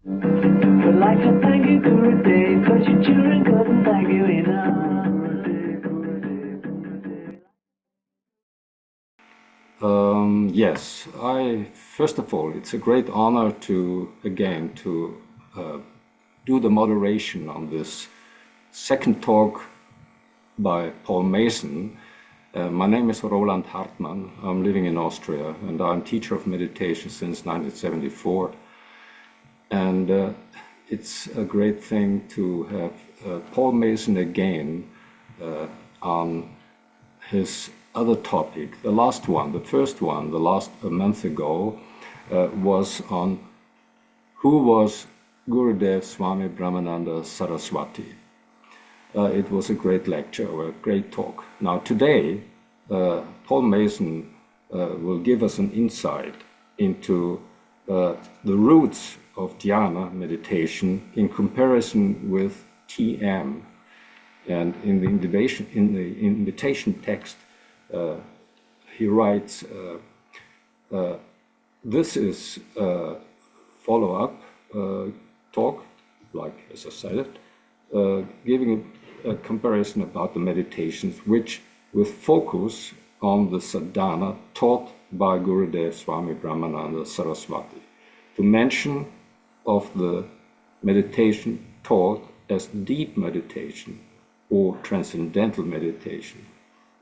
Would like to thank you, Gurudev, 'cause your children couldn't thank you enough. Yes, first of all, it's a great honor to do the moderation on this second talk by Paul Mason. My name is Roland Hartmann. I'm living in Austria, and I'm teacher of meditation since 1974. And it's a great thing to have Paul Mason again on his other topic. The last one, the first one, a month ago, was on who was Gurudev Swami Brahmananda Saraswati. It was a great lecture, or a great talk. Now today, Paul Mason will give us an insight into the roots of dhyana meditation in comparison with TM. And in the invitation text, he writes, this is a follow-up talk, like as I said it, giving a comparison about the meditations, which with focus on the sadhana taught by Gurudev Swami Brahmananda Saraswati. To mention of the meditation taught as deep meditation, or transcendental meditation,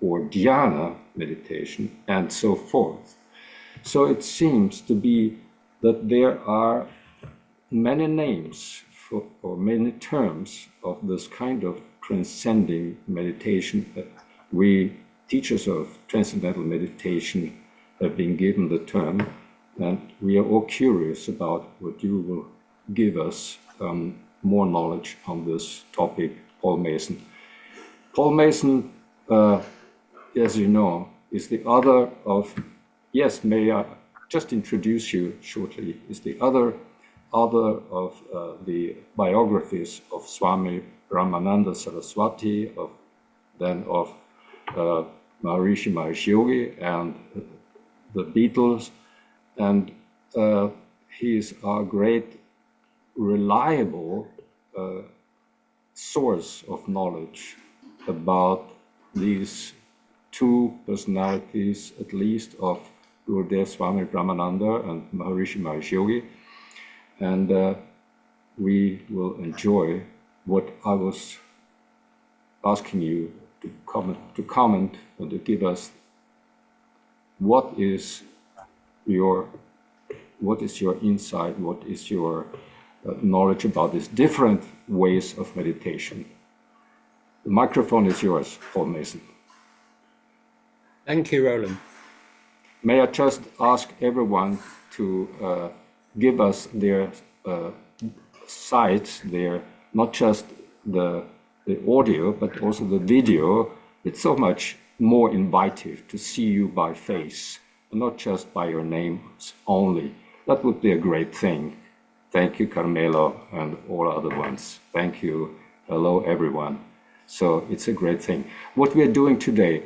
or dhyana meditation, and so forth. So it seems to be that there are many names or many terms of this kind of transcending meditation. We, teachers of transcendental meditation, have been given the term, and we are all curious about what you will give us more knowledge on this topic, Paul Mason. Paul Mason, as you know, is the author of, yes, may I just introduce you shortly, is the author of the biographies of Swami Brahmananda Saraswati, of Maharishi Mahesh Yogi and the Beatles, and he is a great, reliable source of knowledge about these two personalities, at least, of Gurudev Swami Brahmananda and Maharishi Mahesh Yogi. And we will enjoy what I was asking you to comment and to give us what is your insight, what is your knowledge about these different ways of meditation. The microphone is yours, Paul Mason. Thank you, Roland. May I just ask everyone to give us their sites, not just the audio, but also the video. It's so much more inviting to see you by face, not just by your names only. That would be a great thing. Thank you, Carmelo, and all other ones. Thank you. Hello, everyone. So it's a great thing. What we're doing today,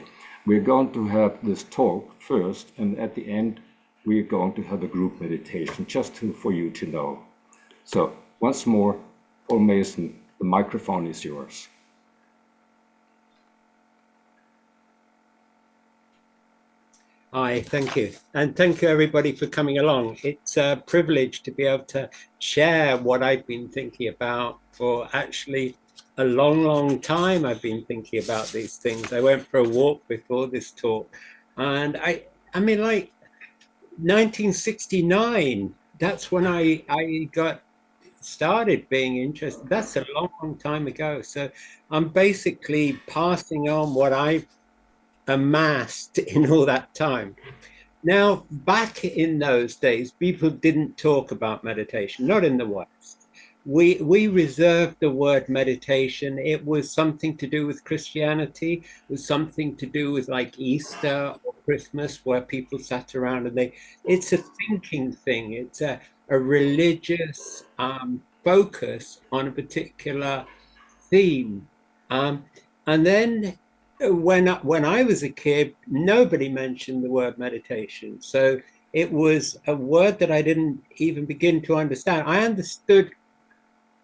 we're going to have this talk first, and at the end, we're going to have a group meditation, just for you to know. So once more, Paul Mason, the microphone is yours. Hi, thank you. And thank you, everybody, for coming along. It's a privilege to be able to share what I've been thinking about for actually a long, long time. I've been thinking about these things. I went for a walk before this talk, and I mean, like 1969, that's when I got started being interested. That's a long, long time ago. So I'm basically passing on what I've amassed in all that time. Now, back in those days, people didn't talk about meditation, not in the West. We reserved the word meditation. It was something to do with Christianity. It was something to do with like Easter or Christmas, where people sat around and it's a thinking thing. It's a religious focus on a particular theme. And then when I was a kid, nobody mentioned the word meditation. So it was a word that I didn't even begin to understand. I understood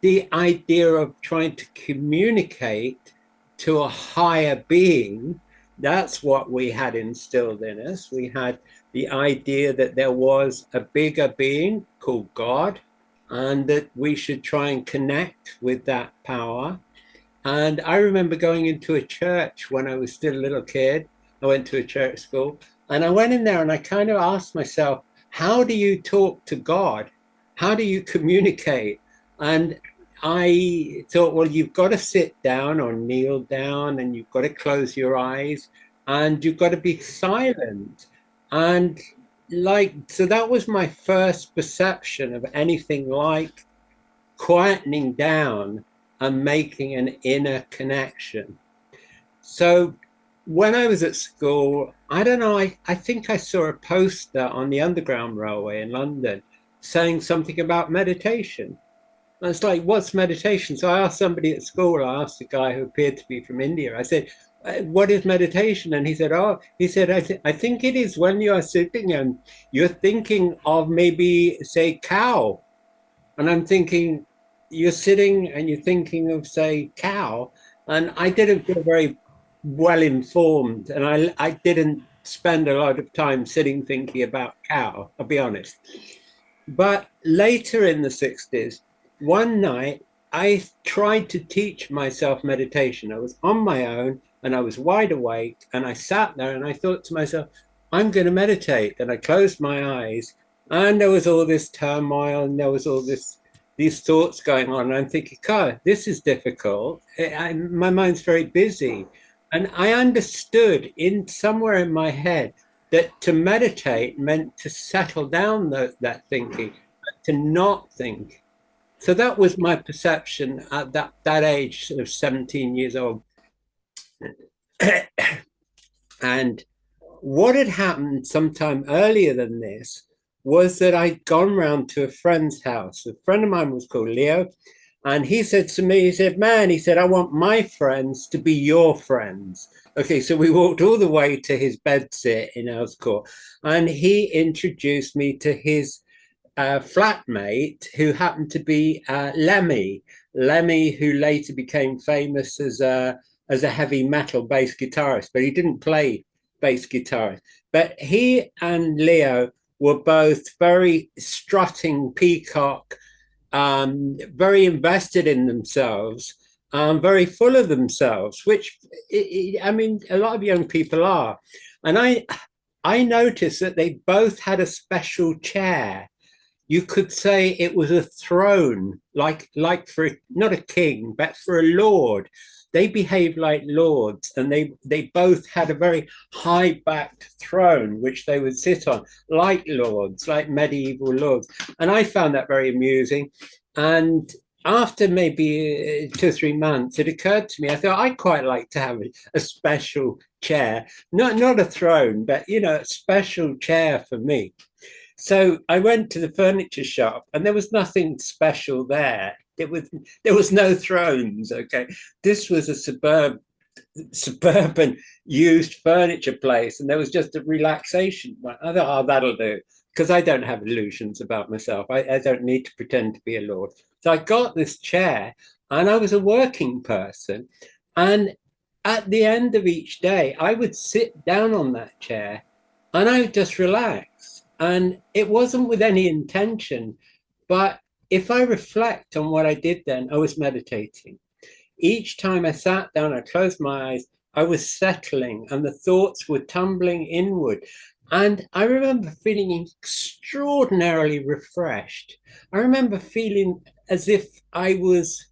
the idea of trying to communicate to a higher being. That's what we had instilled in us. We had the idea that there was a bigger being called God, and that we should try and connect with that power. And I remember going into a church when I was still a little kid. I went to a church school, and I went in there and I kind of asked myself, how do you talk to God? How do you communicate? And I thought, well, you've got to sit down or kneel down, and you've got to close your eyes, and you've got to be silent. And so that was my first perception of anything like quietening down and making an inner connection. So when I was at school, I don't know, I think I saw a poster on the Underground Railway in London saying something about meditation. And it's like, what's meditation? So I asked somebody at school, I asked a guy who appeared to be from India, I said, what is meditation? And he said, I think it is when you are sitting and you're thinking of maybe, say, cow. And I'm thinking, you're sitting and you're thinking of, say, cow. And I didn't feel very well informed. And I didn't spend a lot of time sitting thinking about cow, I'll be honest. But later in the 60s, one night, I tried to teach myself meditation. I was on my own and I was wide awake, and I sat there and I thought to myself, I'm going to meditate. And I closed my eyes, and there was all this turmoil, and there was all these thoughts going on. And I'm thinking, God, this is difficult. My mind's very busy. And I understood somewhere in my head that to meditate meant to settle down that thinking, to not think. So that was my perception at that age, sort of 17 years old. And what had happened sometime earlier than this was that I'd gone round to a friend's house. A friend of mine was called Leo. And he said to me, he said, man, he said, I want my friends to be your friends. Okay, so we walked all the way to his bedsit in Earls Court. And he introduced me to his flatmate, who happened to be Lemmy, who later became famous as a heavy metal bass guitarist, but he didn't play bass guitarist. But he and Leo were both very strutting peacock, very invested in themselves, very full of themselves, which I mean, a lot of young people are. And I noticed that they both had a special chair. You could say it was a throne, like for not a king, but for a lord. They behaved like lords, and they both had a very high-backed throne which they would sit on, like lords, like medieval lords. And I found that very amusing. And after maybe 2 or 3 months, it occurred to me, I thought I'd quite like to have a special chair, not a throne, but a special chair for me. So I went to the furniture shop, and there was nothing special there. There was no thrones. Okay, this was a suburban used furniture place, and there was just a relaxation. I thought, oh, that'll do, because I don't have illusions about myself. I don't need to pretend to be a lord. So I got this chair, and I was a working person, and at the end of each day, I would sit down on that chair, and I would just relax. And it wasn't with any intention, but if I reflect on what I did then, I was meditating. Each time I sat down, I closed my eyes, I was settling, and the thoughts were tumbling inward. And I remember feeling extraordinarily refreshed. I remember feeling as if I was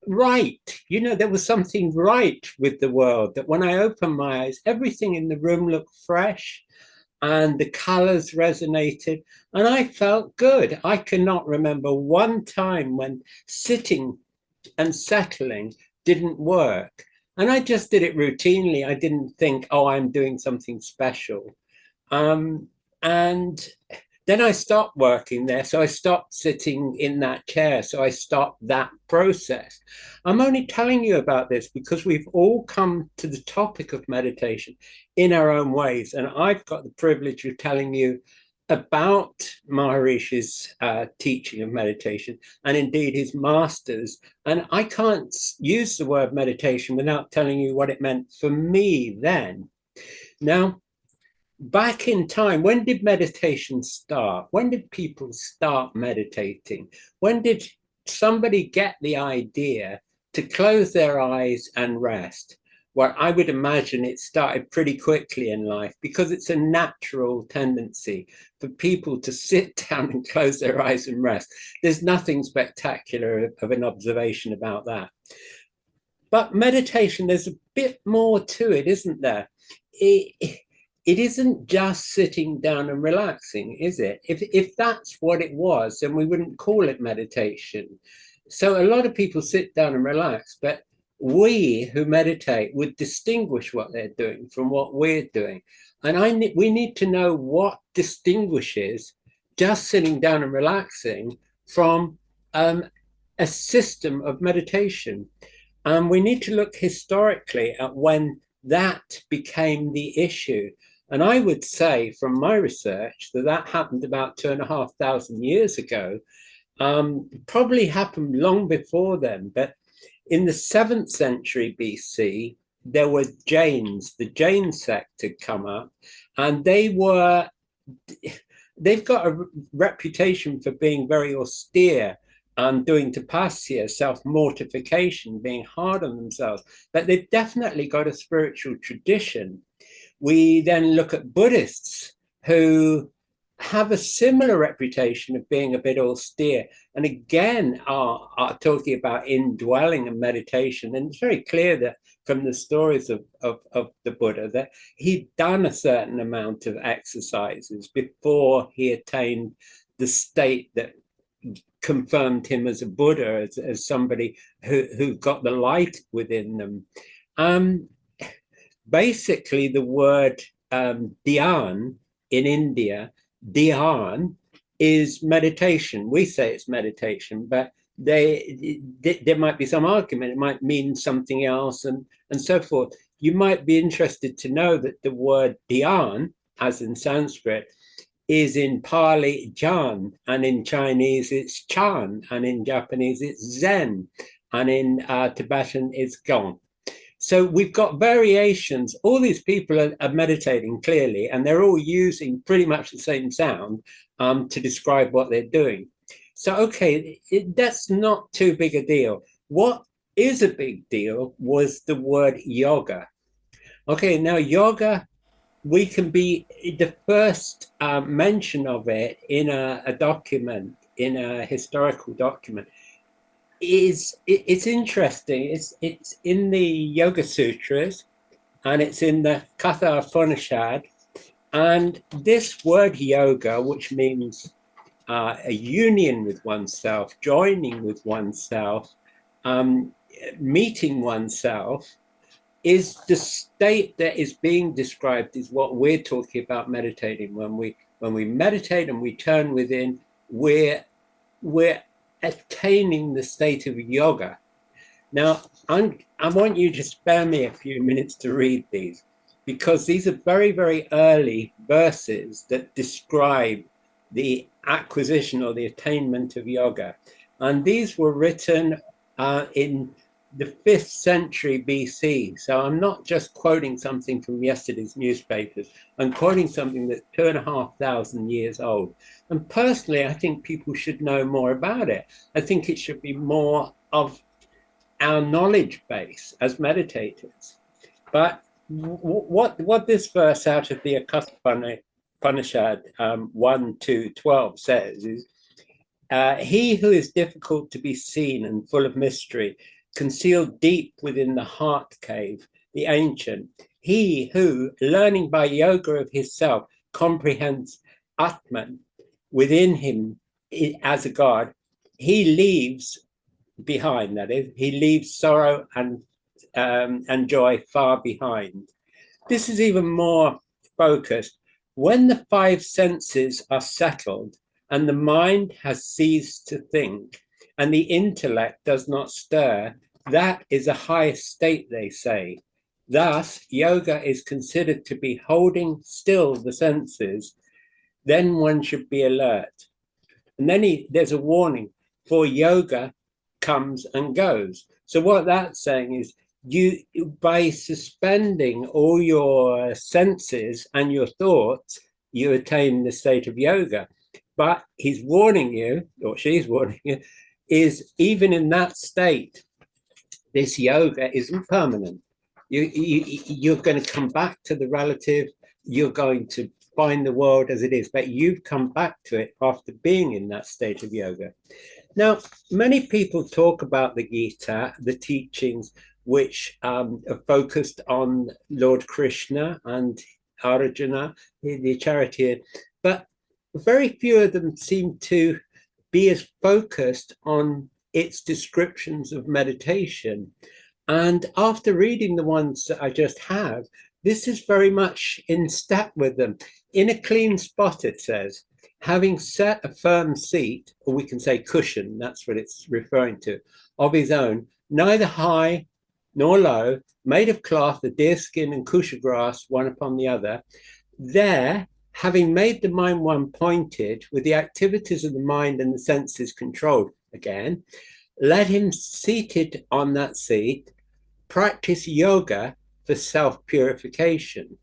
right. There was something right with the world, that when I opened my eyes, everything in the room looked fresh, and the colors resonated, and I felt good. I cannot remember one time when sitting and settling didn't work. And I just did it routinely. I didn't think, oh, I'm doing something special. And then I stopped working there. So I stopped sitting in that chair. So I stopped that process. I'm only telling you about this because we've all come to the topic of meditation in our own ways. And I've got the privilege of telling you about Maharishi's teaching of meditation, and indeed his masters. And I can't use the word meditation without telling you what it meant for me then. Now, back in time, when did meditation start? When did people start meditating? When did somebody get the idea to close their eyes and rest? Well, I would imagine it started pretty quickly in life, because it's a natural tendency for people to sit down and close their eyes and rest. There's nothing spectacular of an observation about that. But meditation, there's a bit more to it, isn't there? It isn't just sitting down and relaxing, is it? If that's what it was, then we wouldn't call it meditation. So a lot of people sit down and relax, but we who meditate would distinguish what they're doing from what we're doing. And we need to know what distinguishes just sitting down and relaxing from a system of meditation. And we need to look historically at when that became the issue. And I would say from my research that happened about 2,500 years ago. Probably happened long before then, but in the 7th century BC, there were Jains. The Jain sect had come up, and they've got a reputation for being very austere and doing tapasya, self-mortification, being hard on themselves, but they've definitely got a spiritual tradition. We then look at Buddhists who have a similar reputation of being a bit austere, and again are talking about indwelling and meditation. And it's very clear that from the stories of the Buddha that he'd done a certain amount of exercises before he attained the state that confirmed him as a Buddha, as somebody who got the light within them. Basically, the word dhyan in India, Dhyan, is meditation. We say it's meditation, but there might be some argument. It might mean something else, and so forth. You might be interested to know that the word dhyan, as in Sanskrit, is in Pali Jan, and in Chinese it's Chan, and in Japanese it's Zen, and in Tibetan it's Gong. So we've got variations. All these people are meditating clearly, and they're all using pretty much the same sound to describe what they're doing. So, okay, that's not too big a deal. What is a big deal was the word yoga. Okay, now yoga, we can be the first mention of it in a document, in a historical document. It's interesting. It's in the Yoga Sutras, and it's in the Katha Upanishad. And this word yoga, which means a union with oneself, joining with oneself, meeting oneself, is the state that is being described, is what we're talking about meditating. When we meditate and we turn within, we're attaining the state of yoga. Now, I want you to spare me a few minutes to read these, because these are very, very early verses that describe the acquisition or the attainment of yoga. And these were written in the 5th century BC. So I'm not just quoting something from yesterday's newspapers. I'm quoting something that's 2,500 years old. And personally, I think people should know more about it. I think it should be more of our knowledge base as meditators. But what this verse out of the Upanishad 1:2:12 says is, he who is difficult to be seen and full of mystery, concealed deep within the heart cave, the ancient, he who, learning by yoga of his self, comprehends Atman within him as a God, he leaves behind, that is, he leaves sorrow and joy far behind. This is even more focused. When the 5 senses are settled and the mind has ceased to think, and the intellect does not stir, that is a high state, they say. Thus, yoga is considered to be holding still the senses, then one should be alert. And then there's a warning, for yoga comes and goes. So what that's saying is, you, by suspending all your senses and your thoughts, you attain the state of yoga. But he's warning you, or she's warning you, is even in that state, this yoga isn't permanent. You're going to come back to the relative. You're going to find the world as it is, but you've come back to it after being in that state of yoga. Now, many people talk about the Gita, the teachings which are focused on Lord Krishna and Arjuna, the charioteer, but very few of them seem to be as focused on its descriptions of meditation. And after reading the ones that I just have, this is very much in step with them. In a clean spot, it says, having set a firm seat, or we can say cushion, that's what it's referring to, of his own, neither high nor low, made of cloth, the deerskin and kusha grass, one upon the other, there, having made the mind one pointed, with the activities of the mind and the senses controlled, again, let him seated on that seat practice yoga for self-purification.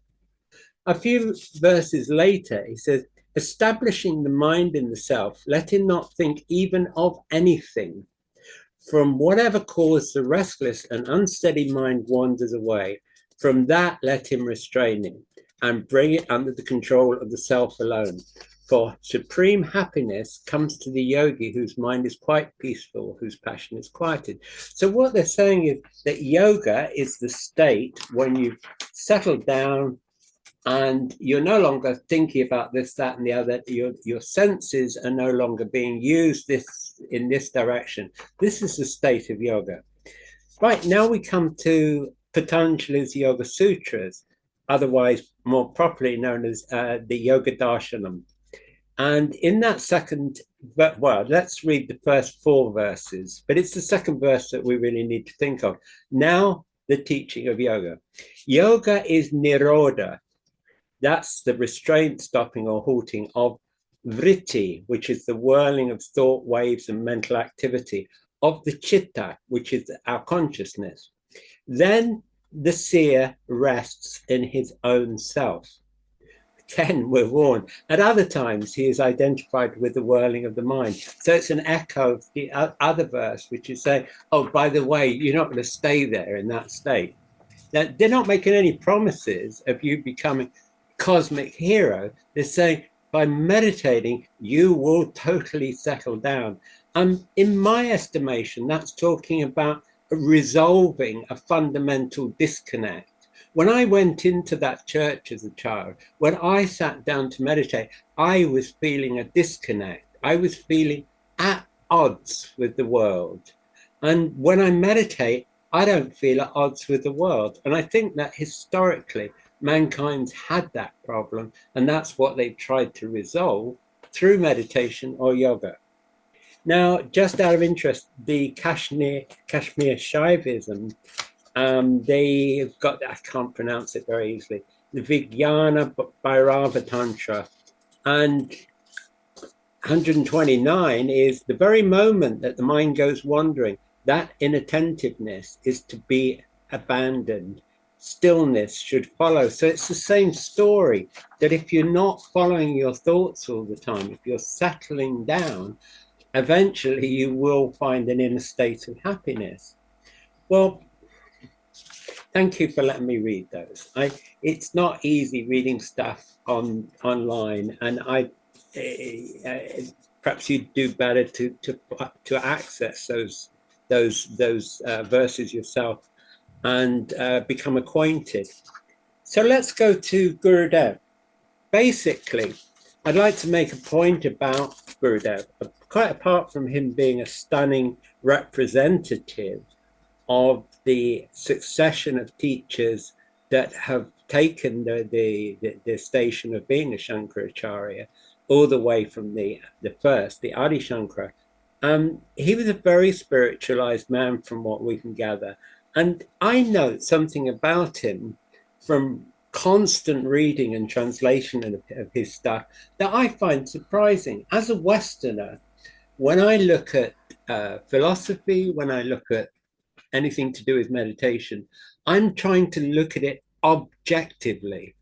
A few verses later, he says, establishing the mind in the self, let him not think even of anything. From whatever cause the restless and unsteady mind wanders away, from that let him restrain him and bring it under the control of the self alone. For supreme happiness comes to the yogi whose mind is quite peaceful, whose passion is quieted. So what they're saying is that yoga is the state when you've settled down and you're no longer thinking about this, that, and the other. Your senses are no longer being used in this direction. This is the state of yoga. Right, now we come to Patanjali's Yoga Sutras, otherwise more properly known as the Yoga Darshanam. And in that second, well, let's read the first 4 verses, but it's the second verse that we really need to think of. Now, the teaching of yoga. Yoga is nirodha. That's the restraint, stopping, or halting of vritti, which is the whirling of thought waves and mental activity, of the chitta, which is our consciousness. Then the seer rests in his own self. Then we're warned. At other times, he is identified with the whirling of the mind. So it's an echo of the other verse, which is saying, oh, by the way, you're not going to stay there in that state. Now, they're not making any promises of you becoming cosmic hero. They're saying, by meditating, you will totally settle down. In my estimation, that's talking about resolving a fundamental disconnect. When I went into that church as a child, when I sat down to meditate, I was feeling a disconnect. I was feeling at odds with the world. And when I meditate, I don't feel at odds with the world. And I think that historically, mankind's had that problem, and that's what they've tried to resolve through meditation or yoga. Now, just out of interest, the Kashmir Shaivism, they've got, I can't pronounce it very easily, the Vijnana Bhairava Tantra, and 129 is the very moment that the mind goes wandering, that inattentiveness is to be abandoned. Stillness should follow. So it's the same story, that if you're not following your thoughts all the time, if you're settling down, eventually you will find an inner state of happiness. Well, thank you for letting me read those. It's not easy reading stuff online, and perhaps you'd do better to access those verses yourself and become acquainted. So let's go to Gurudev. Basically, I'd like to make a point about Gurudev, quite apart from him being a stunning representative of the succession of teachers that have taken the station of being a Shankaracharya all the way from the first, the Adi Shankara. He was a very spiritualized man from what we can gather. And I note something about him from constant reading and translation of his stuff that I find surprising. As a Westerner, when I look at philosophy, when I look at anything to do with meditation, I'm trying to look at it objectively.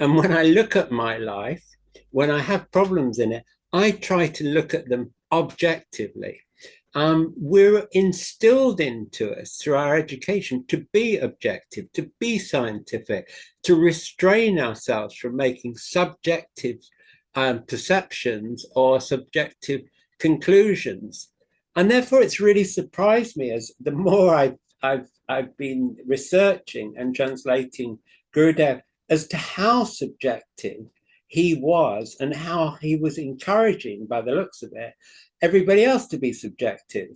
And when I look at my life, when I have problems in it, I try to look at them objectively. We're instilled into us through our education to be objective, to be scientific, to restrain ourselves from making subjective perceptions or subjective conclusions. And therefore, it's really surprised me as the more I've been researching and translating Gurudev as to how subjective he was and how he was encouraging, by the looks of it, everybody else to be subjective.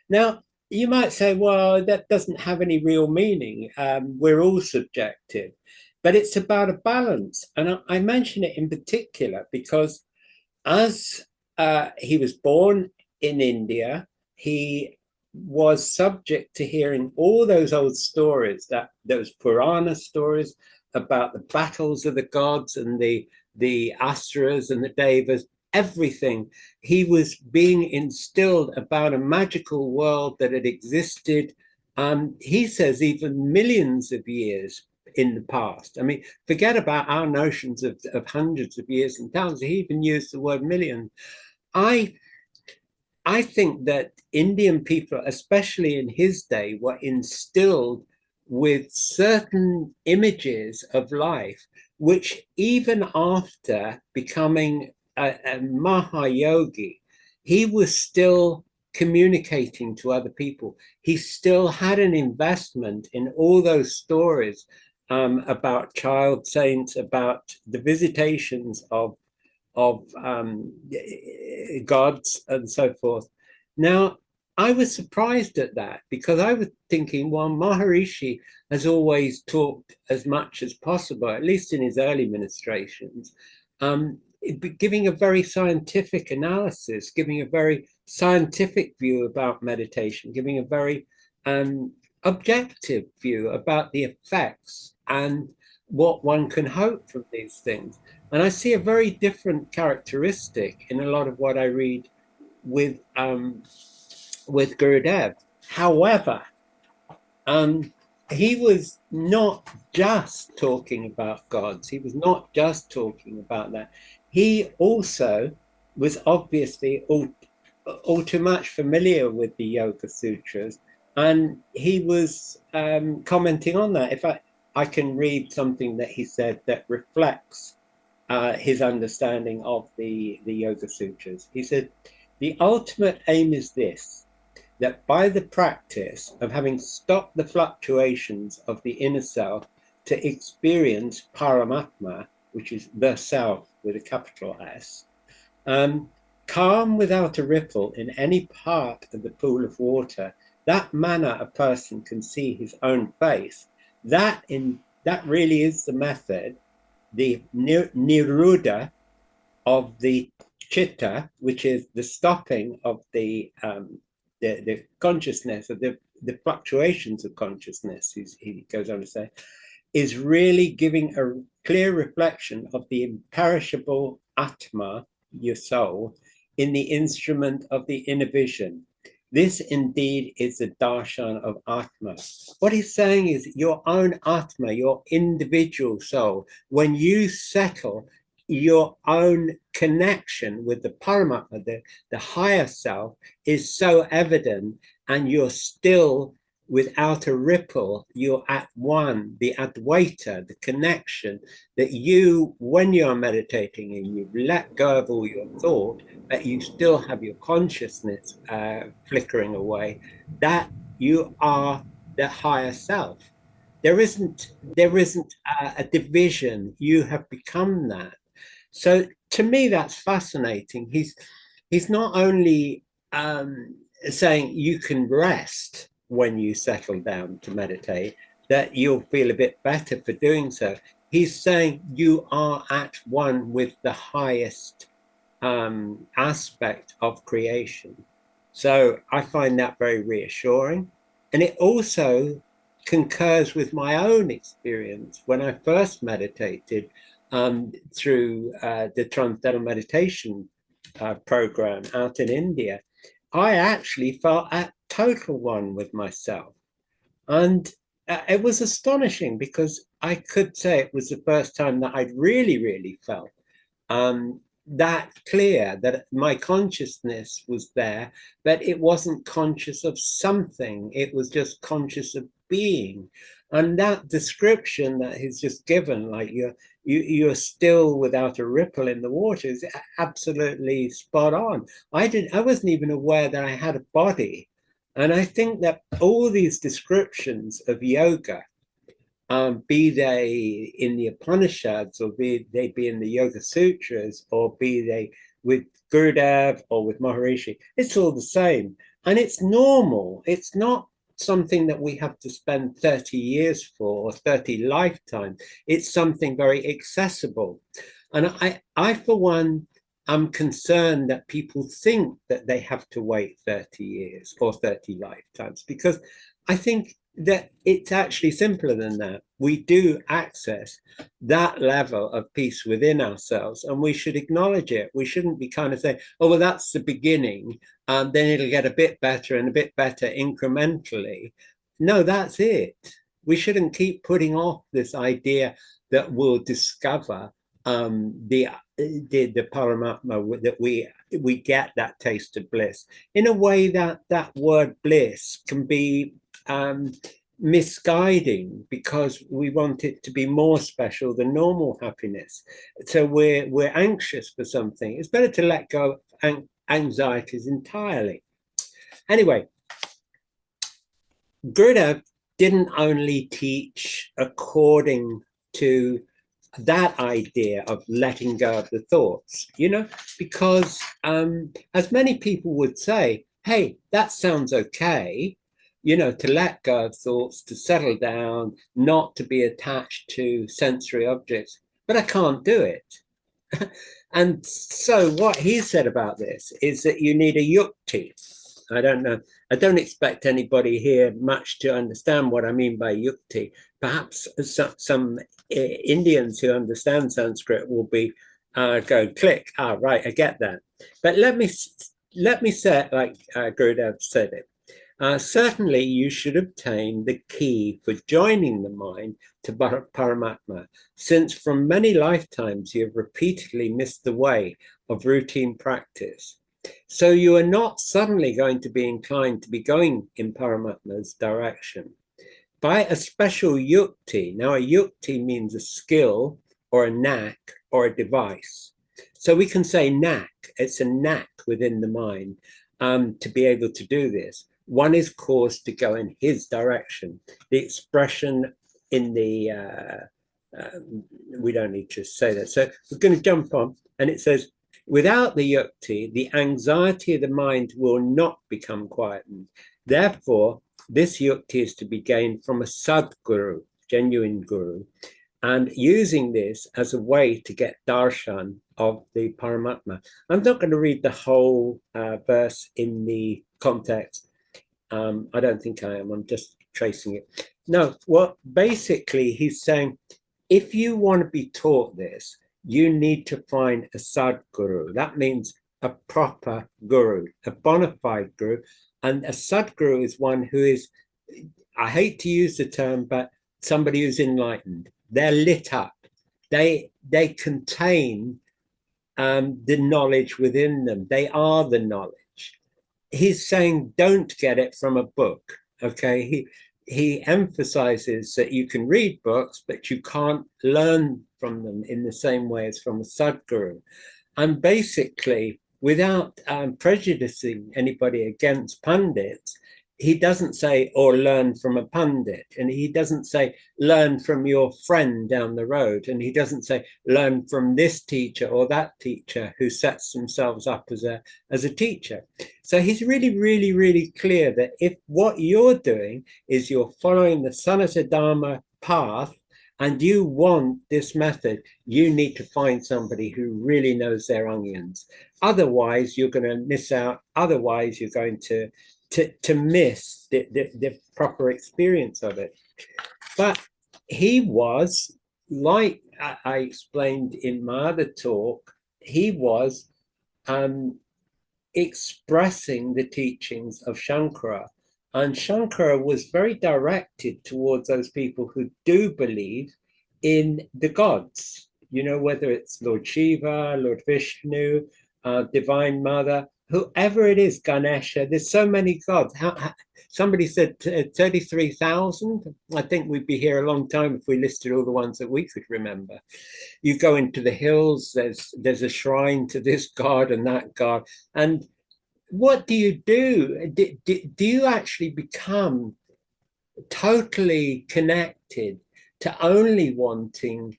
Now, you might say, well, that doesn't have any real meaning. We're all subjective, but it's about a balance. And I mention it in particular because as he was born in India, he was subject to hearing all those old stories, those Purana stories about the battles of the gods and the Asuras and the Devas, everything. He was being instilled about a magical world that had existed, he says, even millions of years in the past. I mean, forget about our notions of hundreds of years and thousands. He even used the word million. I think that Indian people, especially in his day, were instilled with certain images of life, which even after becoming a Mahayogi, he was still communicating to other people. He still had an investment in all those stories about child saints, about the visitations of gods and so forth. Now, I was surprised at that because I was thinking, well, Maharishi has always talked as much as possible, at least in his early ministrations, giving a very scientific analysis, giving a very scientific view about meditation, giving a very objective view about the effects and what one can hope from these things. And I see a very different characteristic in a lot of what I read with Gurudev. However, he was not just talking about gods. He was not just talking about that. He also was obviously all too much familiar with the Yoga Sutras, and he was commenting on that. If I can read something that he said that reflects his understanding of the Yoga Sutras. He said, the ultimate aim is this, that by the practice of having stopped the fluctuations of the inner self to experience Paramatma, which is the self with a capital S, calm without a ripple in any part of the pool of water, that manner a person can see his own face, that really is the method, the niruddha of the chitta, which is the stopping of the consciousness, of the fluctuations of consciousness, he goes on to say, is really giving a clear reflection of the imperishable Atma, your soul, in the instrument of the inner vision. This indeed is the darshan of Atma. What he's saying is your own Atma, your individual soul, when you settle your own connection with the Paramatma, the higher self, is so evident, and you're still without a ripple, you're at one, the Advaita, the connection that you, when you're meditating and you've let go of all your thought, but you still have your consciousness flickering away, that you are the higher self. There isn't a division. You have become that. So to me, that's fascinating. He's not only saying you can rest when you settle down to meditate, that you'll feel a bit better for doing so. He's saying you are at one with the highest aspect of creation. So I find that very reassuring. And it also concurs with my own experience when I first meditated through the Transcendental Meditation program out in India. I actually felt at total one with myself. And it was astonishing because I could say it was the first time that I'd really felt that clear that my consciousness was there, but it wasn't conscious of something. It was just conscious of being. And that description that he's just given, like you're still without a ripple in the water, is absolutely spot on. I wasn't even aware that I had a body. And I think that all these descriptions of yoga, be they in the Upanishads, or be they be in the Yoga Sutras, or be they with Gurudev or with Maharishi, it's all the same. And it's normal. It's not something that we have to spend 30 years for or 30 lifetimes. It's something very accessible. And I for one, I'm concerned that people think that they have to wait 30 years or 30 lifetimes, because I think that it's actually simpler than that. We do access that level of peace within ourselves, and we should acknowledge it. We shouldn't be kind of saying, oh, well, that's the beginning, and then it'll get a bit better and a bit better incrementally. No, that's it. We shouldn't keep putting off this idea that we'll discover the Paramatma, that we get that taste of bliss in a way that that word bliss can be misguiding, because we want it to be more special than normal happiness. So we're anxious for something. It's better to let go of anxieties entirely. Anyway, Gurudev didn't only teach according to that idea of letting go of the thoughts, because as many people would say, hey, that sounds okay, to let go of thoughts, to settle down, not to be attached to sensory objects, but I can't do it. And so what he said about this is that you need a yukti. I don't know. I don't expect anybody here much to understand what I mean by yukti. Perhaps some Indians who understand Sanskrit will be go click. Right, I get that. But let me say it like Gurudev said it. Certainly, you should obtain the key for joining the mind to Paramatma, since from many lifetimes you have repeatedly missed the way of routine practice. So you are not suddenly going to be inclined to be going in Paramatma's direction. By a special yukti, now a yukti means a skill or a knack or a device. So we can say knack, it's a knack within the mind to be able to do this. One is caused to go in his direction. The expression in the, we don't need to say that. So we're going to jump on, and it says, without the yukti, the anxiety of the mind will not become quietened. Therefore, this yukti is to be gained from a sadguru, genuine guru, and using this as a way to get darshan of the Paramatma. I'm not going to read the whole verse in the context. I don't think I am. I'm just tracing it. No, well, basically he's saying, if you want to be taught this, you need to find a sadguru. That means a proper guru, a bona fide guru. And a sadguru is one who is, I hate to use the term, but somebody who's enlightened. They're lit up. They contain the knowledge within them. They are the knowledge. He's saying, don't get it from a book. Okay, he emphasizes that you can read books, but you can't learn from them in the same way as from a sadguru. And basically, without prejudicing anybody against pundits, he doesn't say, or learn from a pundit. And he doesn't say, learn from your friend down the road. And he doesn't say, learn from this teacher or that teacher who sets themselves up as a teacher. So he's really clear that if what you're doing is you're following the Sanatana Dharma path, and you want this method, you need to find somebody who really knows their onions. Otherwise, you're going to miss out. Otherwise, you're going to to miss the proper experience of it. But he was, like I explained in my other talk, he was expressing the teachings of Shankara. And Shankara was very directed towards those people who do believe in the gods, you know, whether it's Lord Shiva, Lord Vishnu, Divine Mother, whoever it is, Ganesha. There's so many gods. Somebody said 33,000. I think we'd be here a long time if we listed all the ones that we could remember. You go into the hills, there's a shrine to this god and that god. And what do you do? Do you actually become totally connected to only wanting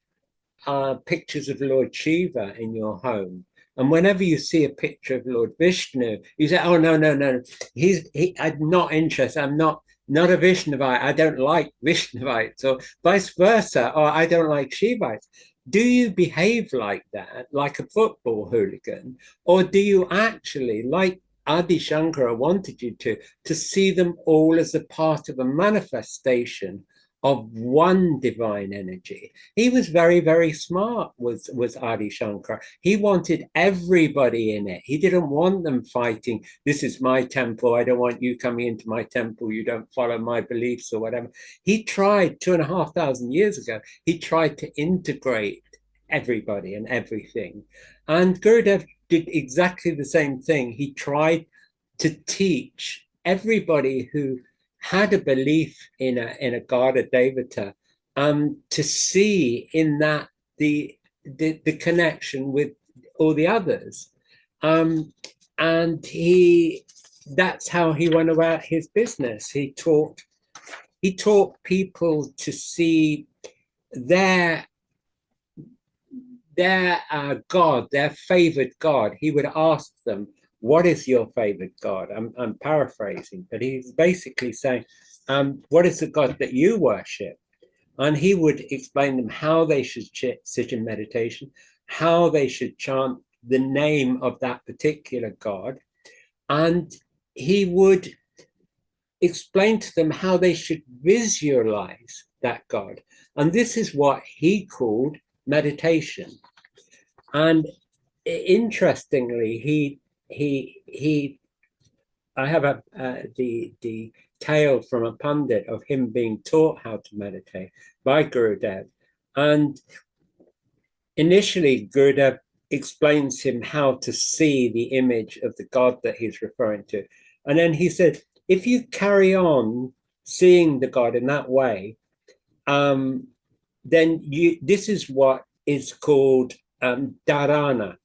pictures of Lord Shiva in your home? And whenever you see a picture of Lord Vishnu, you say, "Oh no, no, no! I'm not interested. I'm not a Vishnavite. I don't like Vishnavites," or vice versa. Or I don't like Shivites. Do you behave like that, like a football hooligan, or do you actually, like Adi Shankara wanted you to see them all as a part of a manifestation of one divine energy? He was very, very smart, was Adi Shankara. He wanted everybody in it. He didn't want them fighting, this is my temple, I don't want you coming into my temple, you don't follow my beliefs or whatever. He tried 2,500 years ago, he tried to integrate everybody and everything. And Gurudev did exactly the same thing. He tried to teach everybody who had a belief in a god, a devata, to see in that the connection with all the others. And that's how he went about his business. He taught people to see their god, their favored god. He would ask them, what is your favorite god? I'm paraphrasing, but he's basically saying, what is the god that you worship? And he would explain them how they should sit in meditation, how they should chant the name of that particular god. And he would explain to them how they should visualize that god. And this is what he called meditation. And interestingly, I have the tale from a pundit of him being taught how to meditate by Gurudev. And initially, Gurudev explains him how to see the image of the god that he's referring to. And then he said, if you carry on seeing the god in that way, then this is what is called dharana.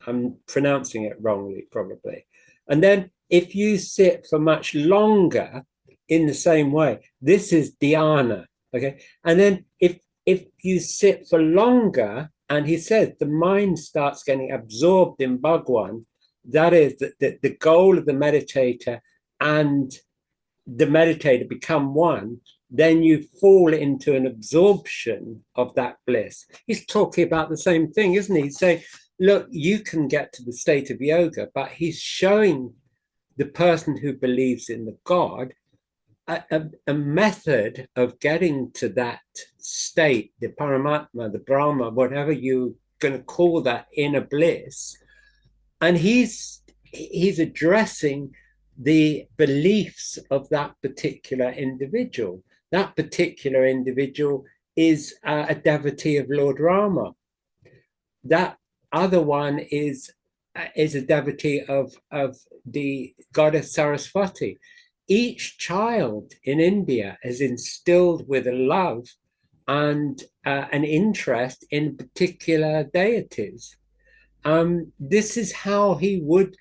I'm pronouncing it wrongly, probably. And then if you sit for much longer in the same way, this is dhyana, okay? And then if you sit for longer, and he said the mind starts getting absorbed in Bhagwan, that is the goal of the meditator and the meditator become one, then you fall into an absorption of that bliss. He's talking about the same thing, isn't he? He's saying, look, you can get to the state of yoga, but he's showing the person who believes in the God a method of getting to that state, the Paramatma, the Brahma, whatever you're going to call that inner bliss. And he's addressing the beliefs of that particular individual. That particular individual is a devotee of Lord Rama. That other one is a devotee of the goddess Saraswati. Each child in India is instilled with a love and an interest in particular deities. This is how he would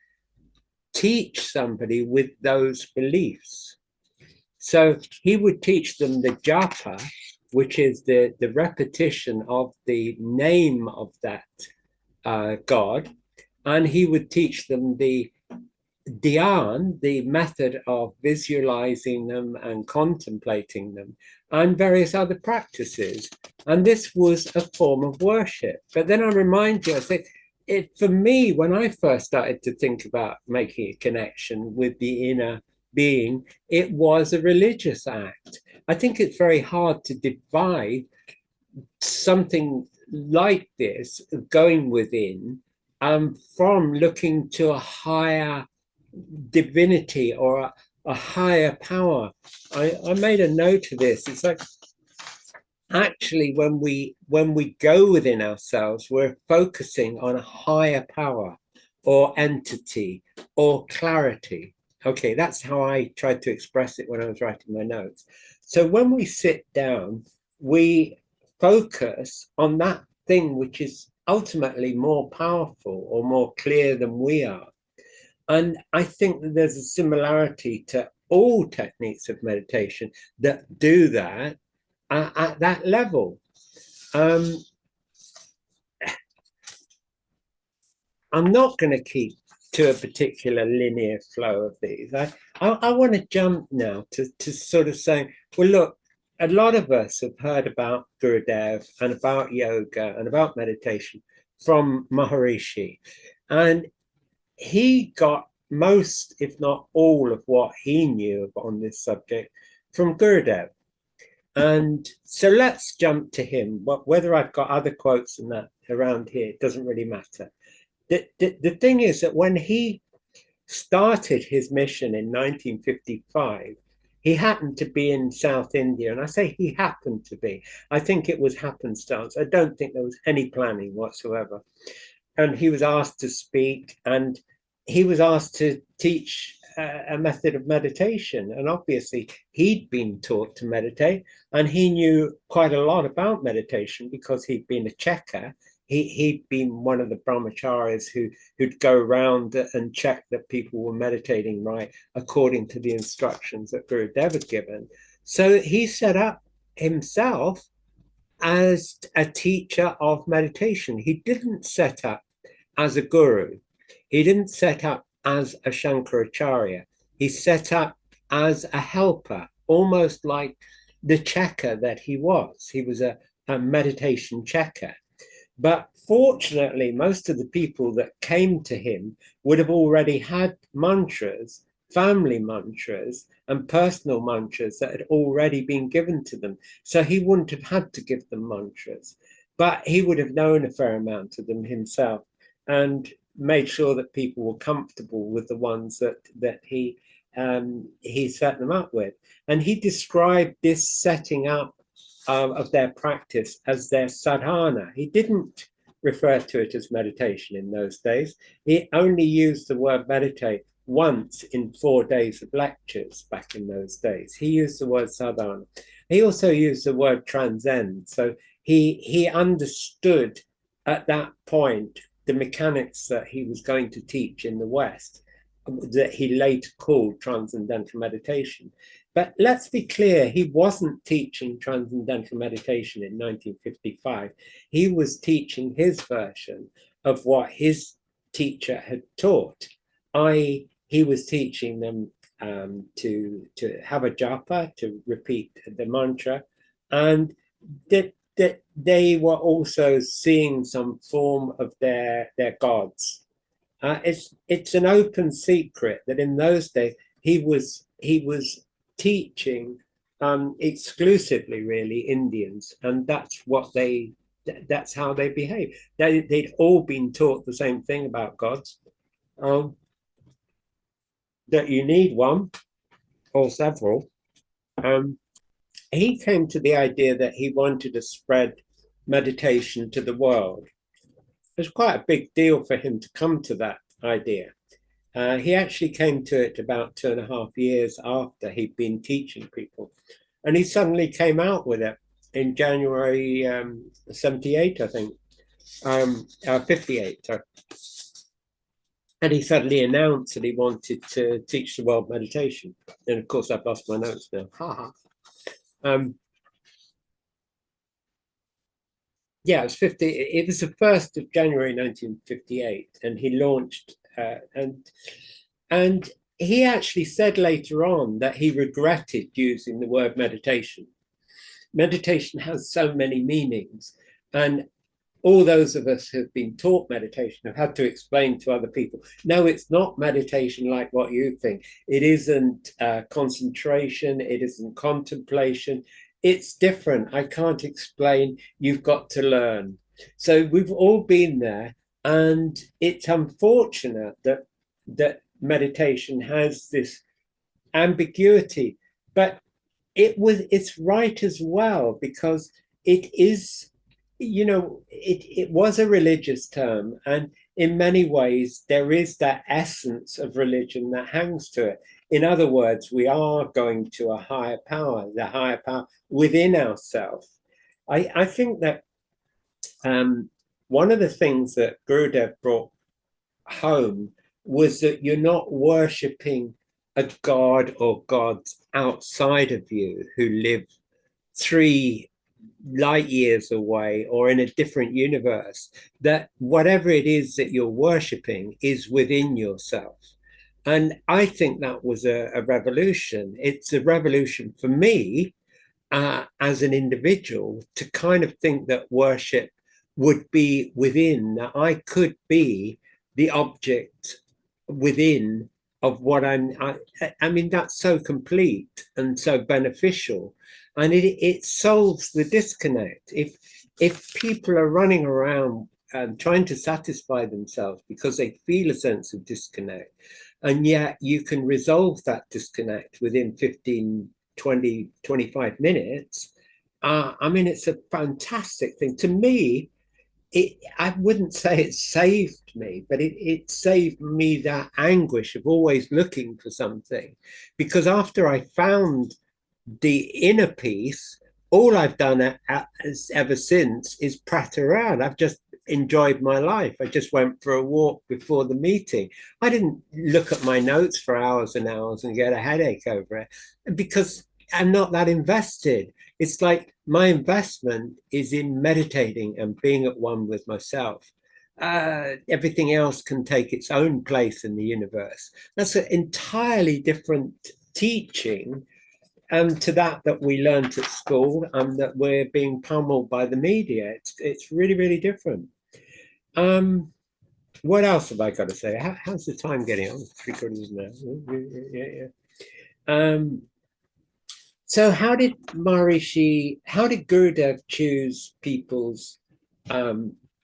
teach somebody with those beliefs. So he would teach them the japa, which is the repetition of the name of that God, and he would teach them the Dhyan, the method of visualizing them and contemplating them, and various other practices. And this was a form of worship. But then I remind you, I say, for me, when I first started to think about making a connection with the inner being, it was a religious act. I think it's very hard to divide something like this going within from looking to a higher divinity or a higher power. I made a note of this. It's like actually when we go within ourselves, we're focusing on a higher power or entity or clarity. Okay, that's how I tried to express it when I was writing my notes. So when we sit down, we focus on that thing which is ultimately more powerful or more clear than we are. And I think that there's a similarity to all techniques of meditation that do that at that level. I'm not going to keep to a particular linear flow of these. I want to jump now to sort of saying, well, look, a lot of us have heard about Gurudev and about yoga and about meditation from Maharishi. And he got most, if not all, of what he knew on this subject from Gurudev. And so let's jump to him. Whether I've got other quotes than that around here, it doesn't really matter. The thing is that when he started his mission in 1955, he happened to be in South India. And I say he happened to be. I think it was happenstance. I don't think there was any planning whatsoever. And he was asked to speak, and he was asked to teach a method of meditation. And obviously, he'd been taught to meditate, and he knew quite a lot about meditation because he'd been a checker. He'd been one of the brahmacharis who'd go around and check that people were meditating right according to the instructions that Gurudev had given. So he set up himself as a teacher of meditation. He didn't set up as a guru. He didn't set up as a Shankaracharya. He set up as a helper, almost like the checker that he was. He was a meditation checker. But fortunately, most of the people that came to him would have already had mantras, family mantras, and personal mantras that had already been given to them. So he wouldn't have had to give them mantras, but he would have known a fair amount of them himself and made sure that people were comfortable with the ones that he set them up with. And he described this setting up of their practice as their sadhana. He didn't refer to it as meditation in those days. He only used the word meditate once in 4 days of lectures back in those days. He used the word sadhana. He also used the word transcend. So he understood at that point the mechanics that he was going to teach in the West, that he later called transcendental meditation. But let's be clear, he wasn't teaching transcendental meditation in 1955. He was teaching his version of what his teacher had taught, i.e., he was teaching them to have a japa, to repeat the mantra, and that they were also seeing some form of their gods. It's an open secret that in those days he was teaching exclusively really Indians, and that's how they behave. They'd all been taught the same thing about gods, that you need one or several. He came to the idea that he wanted to spread meditation to the world. It was quite a big deal for him to come to that idea. He actually came to it about 2.5 years after he'd been teaching people. And he suddenly came out with it in January 78, I think, 58. Sorry. And he suddenly announced that he wanted to teach the world meditation. And of course, I've lost my notes now. Yeah, it was the 1st of January 1958, and he launched, and he actually said later on that he regretted using the word meditation. Meditation has so many meanings, and all those of us who've been taught meditation have had to explain to other people, no, it's not meditation like what you think. It isn't concentration, it isn't contemplation. It's different. I can't explain. You've got to learn. So we've all been there, and it's unfortunate that meditation has this ambiguity, but it's right as well, because it is, it was a religious term, and in many ways there is that essence of religion that hangs to it. In other words, we are going to a higher power, the higher power within ourselves. I think that one of the things that Gurudev brought home was that you're not worshipping a god or gods outside of you who live 3 light years away or in a different universe, that whatever it is that you're worshipping is within yourself. And I think that was a revolution. It's a revolution for me as an individual to kind of think that worship would be within, that I could be the object within of what I mean, that's so complete and so beneficial. And it solves the disconnect. If people are running around trying to satisfy themselves because they feel a sense of disconnect, and yet you can resolve that disconnect within 15, 20, 25 minutes, I mean, it's a fantastic thing. To me, I wouldn't say it saved me, but it saved me that anguish of always looking for something. Because after I found the inner peace, all I've done ever since is prat around. I've just enjoyed my life. I just went for a walk before the meeting. I didn't look at my notes for hours and hours and get a headache over it, because I'm not that invested. It's like my investment is in meditating and being at one with myself. Everything else can take its own place in the universe. That's an entirely different teaching to that we learned at school, and that we're being pummeled by the media. It's really, really different. What else have I got to say? How's the time getting on? 3 quarters now. Yeah. So how did Gurudev choose people's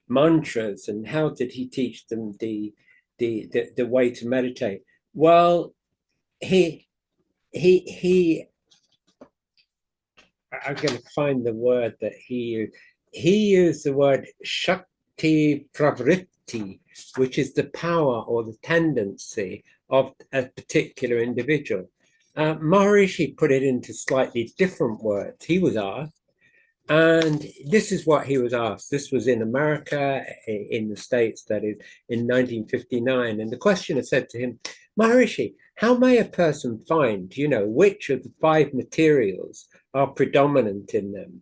mantras, and how did he teach them the way to meditate? Well, he I'm going to find the word that he used the word Shakti Pravritti, which is the power or the tendency of a particular individual. Maharishi put it into slightly different words. He was asked, and this is what he was asked. This was in America, in the States, that is, in 1959. And the questioner said to him, Maharishi, how may a person find, which of the 5 materials are predominant in them?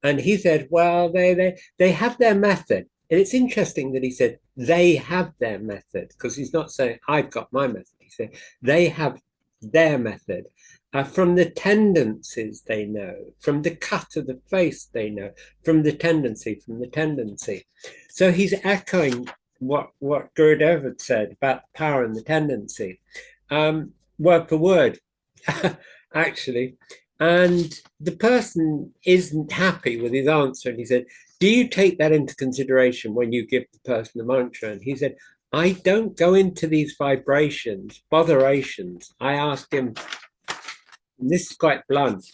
And he said, well, they have their method. And it's interesting that he said they have their method, because he's not saying I've got my method. He said they have their method. From the tendencies they know, from the cut of the face they know, from the tendency. So he's echoing what Gurudev had said about the power and the tendency, word for word, actually. And the person isn't happy with his answer. And he said, do you take that into consideration when you give the person the mantra? And he said, I don't go into these vibrations, botherations. I ask him, and this is quite blunt,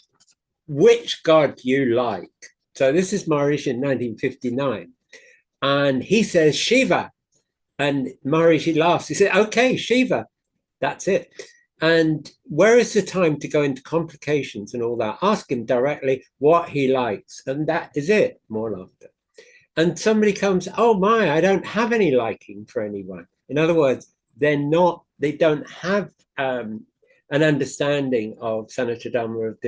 which God you like? So this is Maharishi in 1959. And he says, Shiva. And Maharishi laughs. He said, okay, Shiva, that's it. And where is the time to go into complications and all that? Ask him directly what he likes. And that is it. More laughter. And somebody comes, oh my, I don't have any liking for anyone. In other words, they don't have an understanding of Sanatana Dhamma, of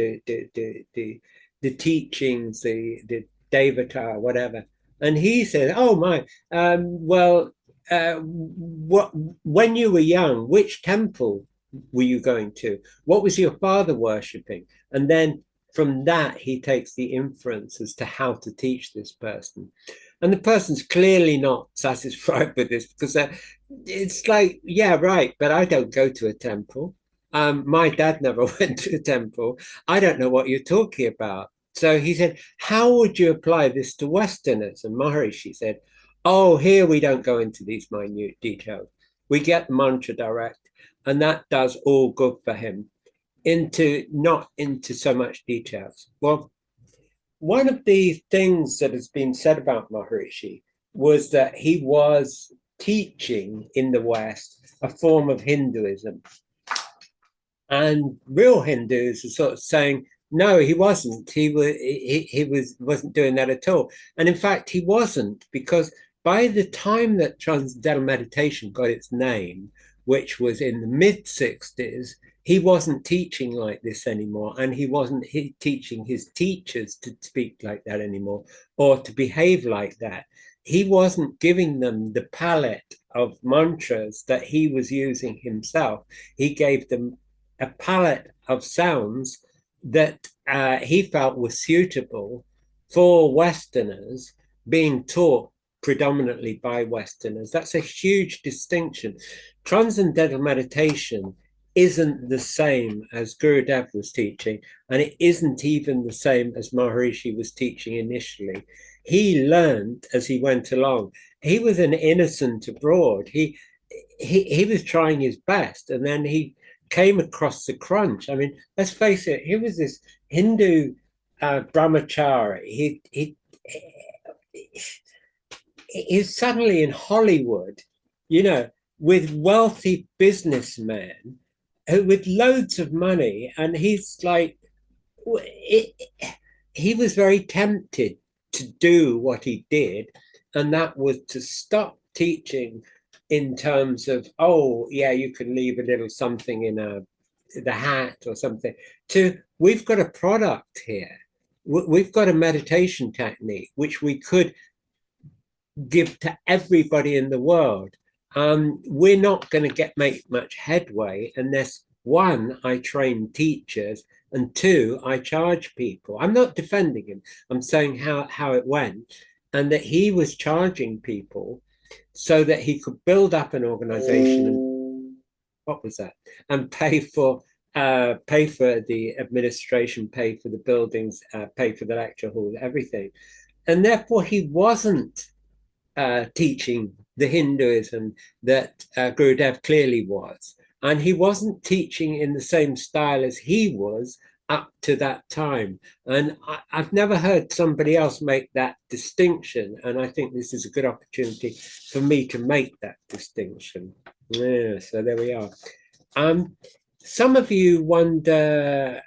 the teachings, the Devata, whatever. And he said, oh my, when you were young, which temple were you going to? What was your father worshipping? And then from that, he takes the inference as to how to teach this person. And the person's clearly not satisfied with this because it's like, yeah, right, but I don't go to a temple. My dad never went to a temple. I don't know what you're talking about. So he said, how would you apply this to Westerners? And Maharishi said, oh, here we don't go into these minute details. We get the mantra direct, and that does all good for him, not into so much details. Well, one of the things that has been said about Maharishi was that he was teaching in the West a form of Hinduism. And real Hindus are sort of saying, no, he wasn't. Wasn't doing that at all. And in fact, he wasn't, because by the time that Transcendental Meditation got its name, which was in the mid-60s, he wasn't teaching like this anymore. And he wasn't teaching his teachers to speak like that anymore or to behave like that. He wasn't giving them the palette of mantras that he was using himself. He gave them a palette of sounds that he felt was suitable for Westerners, being taught predominantly by Westerners. That's a huge distinction. Transcendental meditation isn't the same as Gurudev was teaching, and it isn't even the same as Maharishi was teaching initially. He learned as he went along. He was an innocent abroad. He was trying his best, and then he came across the crunch. I mean, let's face it, he was this Hindu brahmachari. He's suddenly in Hollywood, with wealthy businessmen with loads of money, and he's like, he was very tempted to do what he did, and that was to stop teaching in terms of, oh, yeah, you can leave a little something in the hat or something, to we've got a product here. We've got a meditation technique which we could give to everybody in the world. We're not going to make much headway unless, one, I train teachers, and two, I charge people. I'm not defending him. I'm saying how it went, and that he was charging people so that he could build up an organization and, what was that? And pay for the administration, pay for the buildings, pay for the lecture halls, everything. And therefore he wasn't teaching the Hinduism that Gurudev clearly was. And he wasn't teaching in the same style as he was up to that time. And I've never heard somebody else make that distinction. And I think this is a good opportunity for me to make that distinction. Yeah, so there we are. Some of you wonder,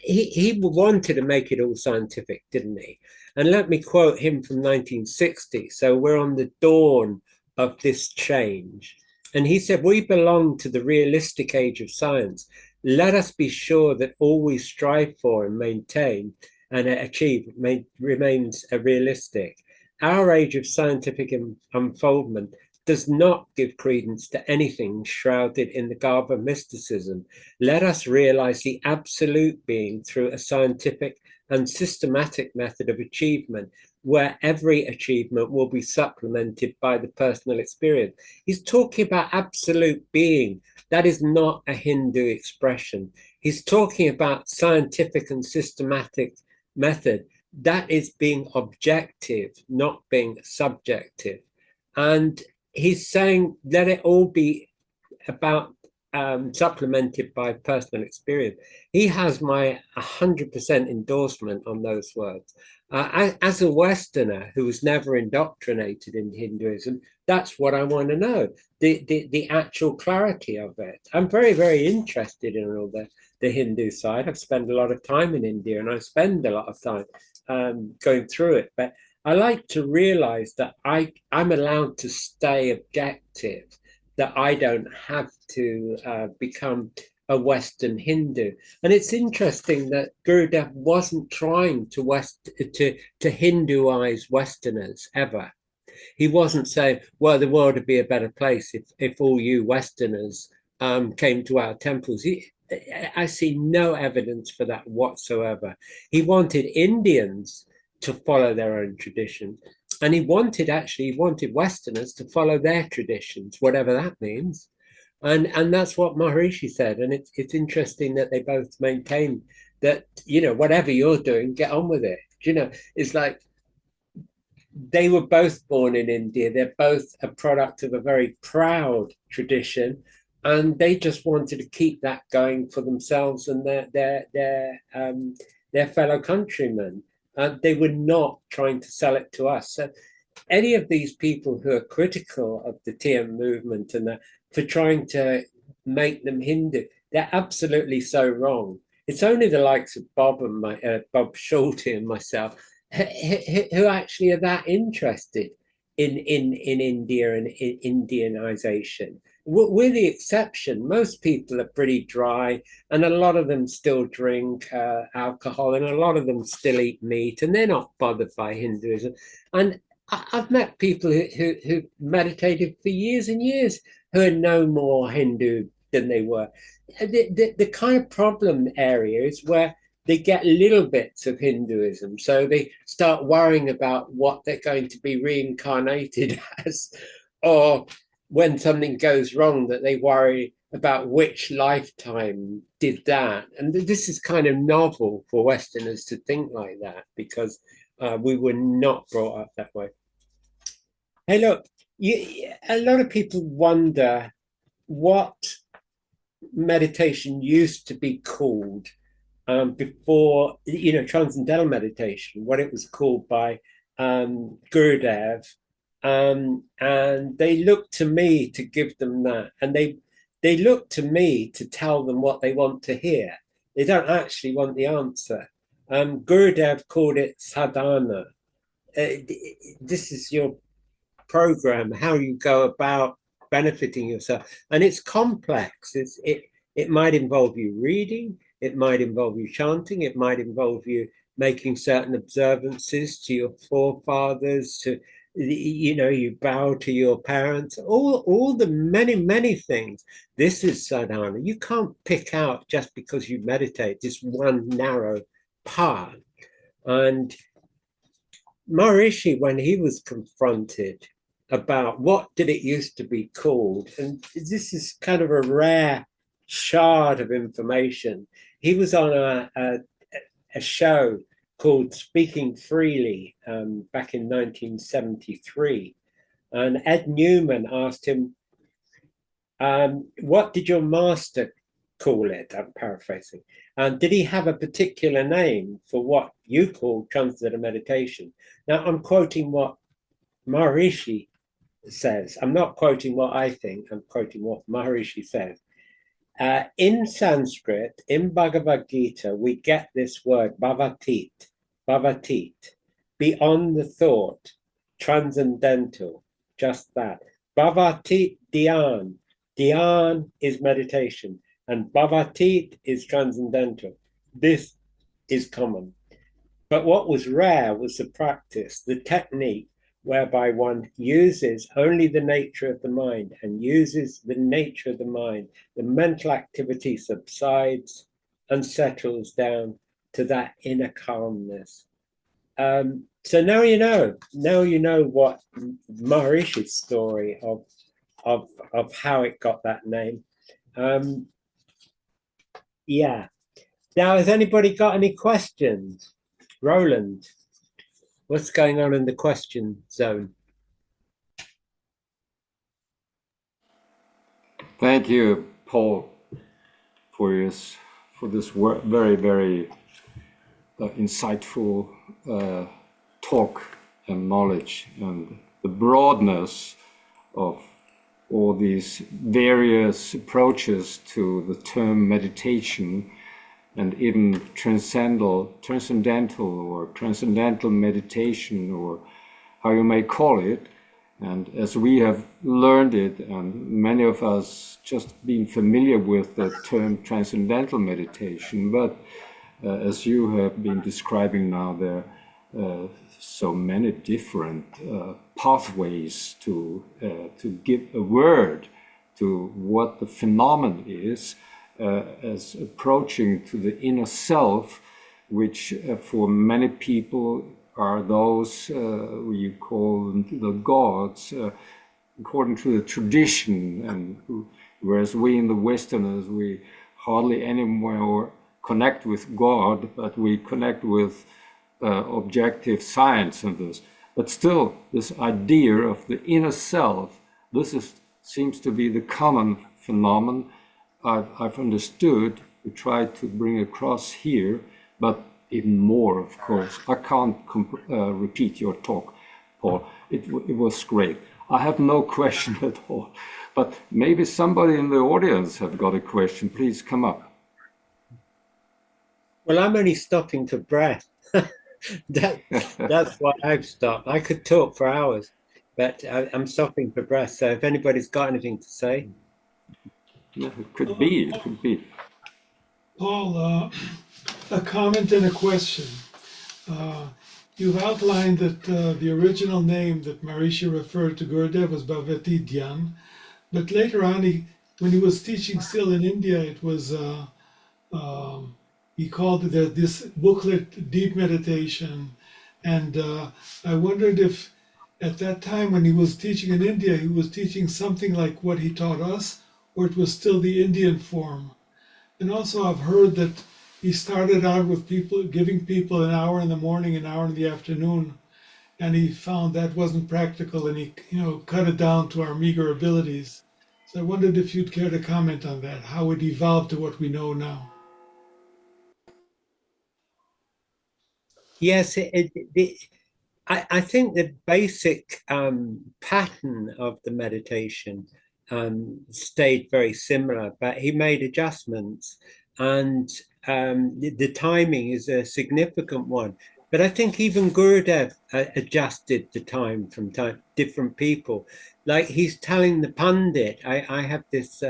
he wanted to make it all scientific, didn't he? And let me quote him from 1960. So we're on the dawn of this change. And he said, we belong to the realistic age of science. Let us be sure that all we strive for and maintain and achieve remains realistic. Our age of scientific unfoldment does not give credence to anything shrouded in the garb of mysticism. Let us realize the absolute being through a scientific and systematic method of achievement, where every achievement will be supplemented by the personal experience. He's talking about absolute being. That is not a Hindu expression. He's talking about scientific and systematic method. That is being objective, not being subjective. And he's saying, let it all be about supplemented by personal experience. He has my 100% endorsement on those words. As a Westerner who was never indoctrinated in Hinduism, that's what I want to know, the actual clarity of it. I'm very, very interested in all the Hindu side. I've spent a lot of time in India, and I spend a lot of time going through it. But I like to realize that I'm allowed to stay objective, that I don't have to become a Western Hindu. And it's interesting that Gurudev wasn't trying to Hinduize Westerners ever. He wasn't saying, well, the world would be a better place if all you Westerners came to our temples. I see no evidence for that whatsoever. He wanted Indians to follow their own tradition. And he wanted Westerners to follow their traditions, whatever that means. And that's what Maharishi said. And it's interesting that they both maintain that, whatever you're doing, get on with it. It's like they were both born in India. They're both a product of a very proud tradition, and they just wanted to keep that going for themselves and their fellow countrymen. They were not trying to sell it to us. So any of these people who are critical of the Tian movement and for trying to make them Hindu, they're absolutely so wrong. It's only the likes of Bob Schulte and myself who actually are that interested in India and in Indianization. We're the exception. Most people are pretty dry, and a lot of them still drink alcohol, and a lot of them still eat meat, and they're not bothered by Hinduism. And I've met people who meditated for years and years who are no more Hindu than they were. The kind of problem area is where they get little bits of Hinduism. So they start worrying about what they're going to be reincarnated as, or when something goes wrong, that they worry about which lifetime did that. And this is kind of novel for Westerners to think like that, because we were not brought up that way. Hey, look, a lot of people wonder what meditation used to be called before, transcendental meditation, what it was called by Gurudev. And they look to me to give them that. And they look to me to tell them what they want to hear. They don't actually want the answer. Gurudev called it sadhana. This is your program, how you go about benefiting yourself. And it's complex. It might involve you reading, it might involve you chanting, it might involve you making certain observances to your forefathers, to you bow to your parents, all the many things. This is sadhana. You can't pick out just because you meditate this one narrow path. And Maharishi, when he was confronted about what did it used to be called, and this is kind of a rare shard of information. He was on a show called Speaking Freely back in 1973. And Ed Newman asked him, what did your master call it? I'm paraphrasing. And did he have a particular name for what you call transcendental meditation? Now, I'm quoting what Maharishi says. I'm not quoting what I think, I'm quoting what Maharishi says. In Sanskrit, in Bhagavad Gita, we get this word bhavatit, beyond the thought, transcendental, just that. Bhavatit dhyan, dhyan is meditation, and bhavatit is transcendental. This is common. But what was rare was the practice, the technique, whereby one uses only the nature of the mind and uses the nature of the mind. The mental activity subsides and settles down to that inner calmness. So now you know what Maharishi's story of how it got that name. Yeah. Now, has anybody got any questions? Roland, what's going on in the question zone? Thank you, Paul, for this very, very insightful talk and knowledge, and the broadness of all these various approaches to the term meditation, and even transcendental meditation, or how you may call it. And as we have learned it, and many of us just being familiar with the term transcendental meditation, but as you have been describing now, there are so many different pathways to give a word to what the phenomenon is. as approaching to the inner self, which for many people are those you call the gods, according to the tradition, and whereas we in the Westerners, we hardly anymore connect with God, but we connect with objective science and this. But still, this idea of the inner self, seems to be the common phenomenon I've understood. We try to bring across here, but even more, of course. I can't repeat your talk, Paul. It was great. I have no question at all, but maybe somebody in the audience have got a question. Please come up. Well, I'm only stopping for breath. That's why I've stopped. I could talk for hours, but I'm stopping for breath. So if anybody's got anything to say. Yeah, it could be, it could be. Paul, a comment and a question. You've outlined that the original name that Maharishi referred to Gurudev was Bhagavati Dhyan, but later on, when he was teaching still in India, it was he called it this booklet Deep Meditation, and I wondered if at that time when he was teaching in India, he was teaching something like what he taught us, or it was still the Indian form. And also, I've heard that he started out with giving people an hour in the morning, an hour in the afternoon, and he found that wasn't practical, and he, cut it down to our meager abilities. So I wondered if you'd care to comment on that, how it evolved to what we know now. Yes, I think the basic pattern of the meditation stayed very similar, but he made adjustments, and the timing is a significant one. But I think even Gurudev adjusted the time from different people. Like he's telling the pundit, I have this